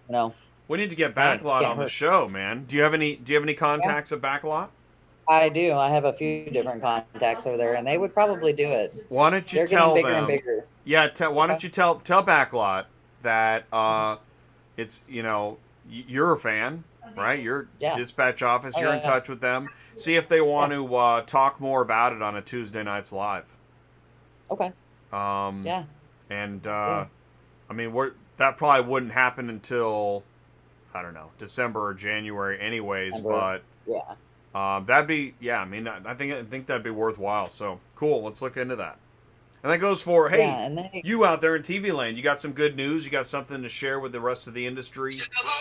Speaker 2: you know,
Speaker 1: We need to get
Speaker 2: hey,
Speaker 1: Backlot
Speaker 2: can't
Speaker 1: on the
Speaker 2: hurt.
Speaker 1: show, man. Do you have any contacts at Backlot?
Speaker 2: I do. I have a few different contacts over there, and they would probably do it.
Speaker 1: Why don't you
Speaker 2: They're getting
Speaker 1: tell
Speaker 2: bigger and
Speaker 1: them?
Speaker 2: bigger.
Speaker 1: Yeah, why don't you tell Backlot that it's you're a fan, right? You're
Speaker 2: Yeah.
Speaker 1: dispatch office.
Speaker 2: Oh,
Speaker 1: You're
Speaker 2: yeah,
Speaker 1: in
Speaker 2: yeah.
Speaker 1: touch with them. See if they want to talk more about it on a Tuesday Nights Live.
Speaker 2: Okay.
Speaker 1: Um,
Speaker 2: Yeah.
Speaker 1: and
Speaker 2: Yeah.
Speaker 1: I mean, that probably wouldn't happen until I don't know December or January, anyways.
Speaker 2: December.
Speaker 1: But
Speaker 2: Yeah.
Speaker 1: that'd be I think that'd be worthwhile. So cool. Let's look into that. And that goes for hey,
Speaker 2: Yeah. And they.
Speaker 1: you out there in TV land. You got some good news. You got something to share with the rest of the industry.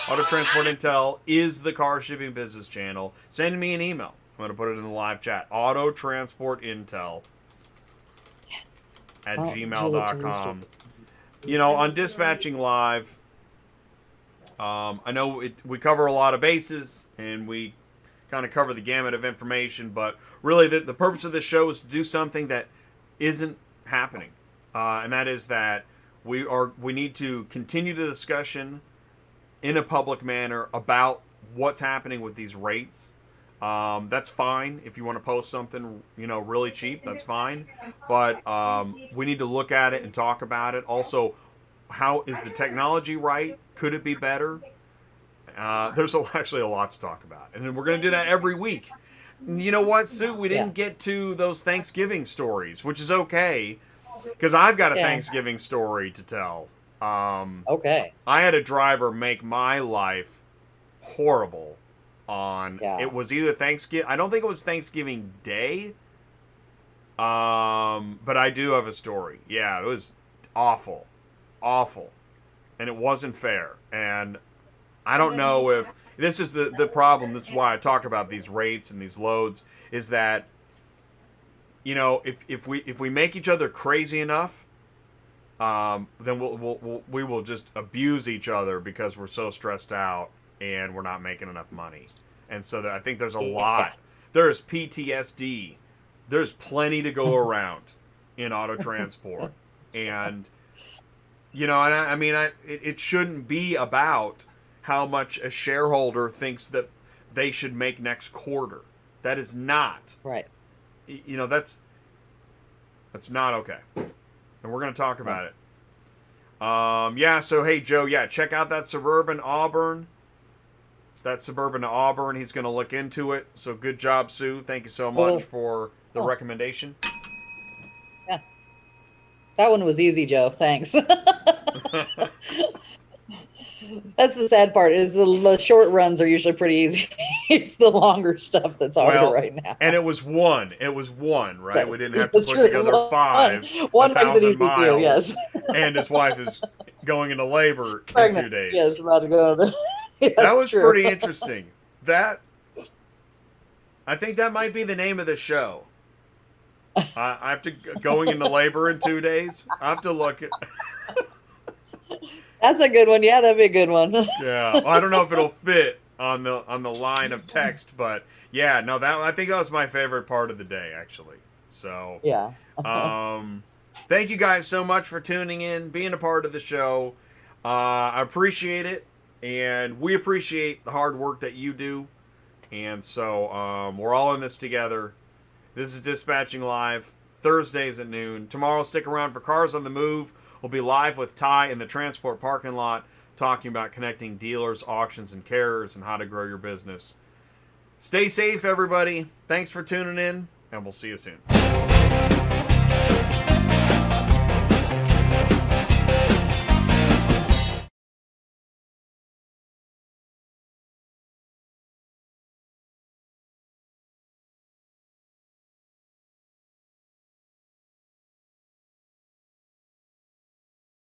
Speaker 1: Auto Transport Intel is the car shipping business channel. Send me an email. I'm going to put it in the live chat. Auto Transport Intel at gmail.com. You know, on Dispatching Live, I know we cover a lot of bases and we kind of cover the gamut of information, but really the purpose of this show is to do something that isn't happening, and that is that we need to continue the discussion in a public manner about what's happening with these rates. That's fine if you want to post something really cheap. That's fine, but we need to look at it and talk about it. Also, how is the technology right? Could it be better? There's actually a lot to talk about, and we're going to do that every week. You know what, Sue? We didn't get to those Thanksgiving stories, which is okay, because I've got a Thanksgiving story to tell.
Speaker 2: Okay.
Speaker 1: I had a driver make my life horrible on. It was either Thanksgiving. I don't think it was Thanksgiving Day. But I do have a story. Yeah, it was awful, and it wasn't fair. And I don't know if this is the problem. That's why I talk about these rates and these loads. Is that if we make each other crazy enough, then we will just abuse each other because we're so stressed out and we're not making enough money. And so I think there's a lot. There's PTSD. There's plenty to go around in auto transport, and it shouldn't be about how much a shareholder thinks that they should make next quarter. That is not
Speaker 2: Right.
Speaker 1: You know, that's not okay. And we're going to talk about it. Yeah, so hey, Joe, yeah, check out that Suburban Auburn. That Suburban Auburn, he's going to look into it. So good job, Sue. Thank you so much for the recommendation.
Speaker 2: Yeah. That one was easy, Joe. Thanks. That's the sad part is the short runs are usually pretty easy. It's the longer stuff that's harder right now.
Speaker 1: And it was one. It was one, right?
Speaker 2: Yes,
Speaker 1: We didn't have to put together five.
Speaker 2: One makes it easy
Speaker 1: miles,
Speaker 2: for you, yes.
Speaker 1: And his wife is going into labor
Speaker 2: Pregnant.
Speaker 1: in 2 days.
Speaker 2: Yes, about to go. Yes,
Speaker 1: that was
Speaker 2: true.
Speaker 1: pretty interesting. I think that might be the name of the show. I have to going into labor in 2 days. I have to look at.
Speaker 2: That's a good one. Yeah, that'd be a good one.
Speaker 1: Yeah, well, I don't know if it'll fit on the line of text, but yeah, no, I think that was my favorite part of the day, actually. So
Speaker 2: yeah.
Speaker 1: Thank you guys so much for tuning in, being a part of the show. I appreciate it, and we appreciate the hard work that you do. And so we're all in this together. This is Dispatching Live, Thursdays at noon. Tomorrow, stick around for Cars on the Move. We'll be live with Ty in the transport parking lot, talking about connecting dealers, auctions, and carriers, and how to grow your business. Stay safe, everybody. Thanks for tuning in, and we'll see you soon.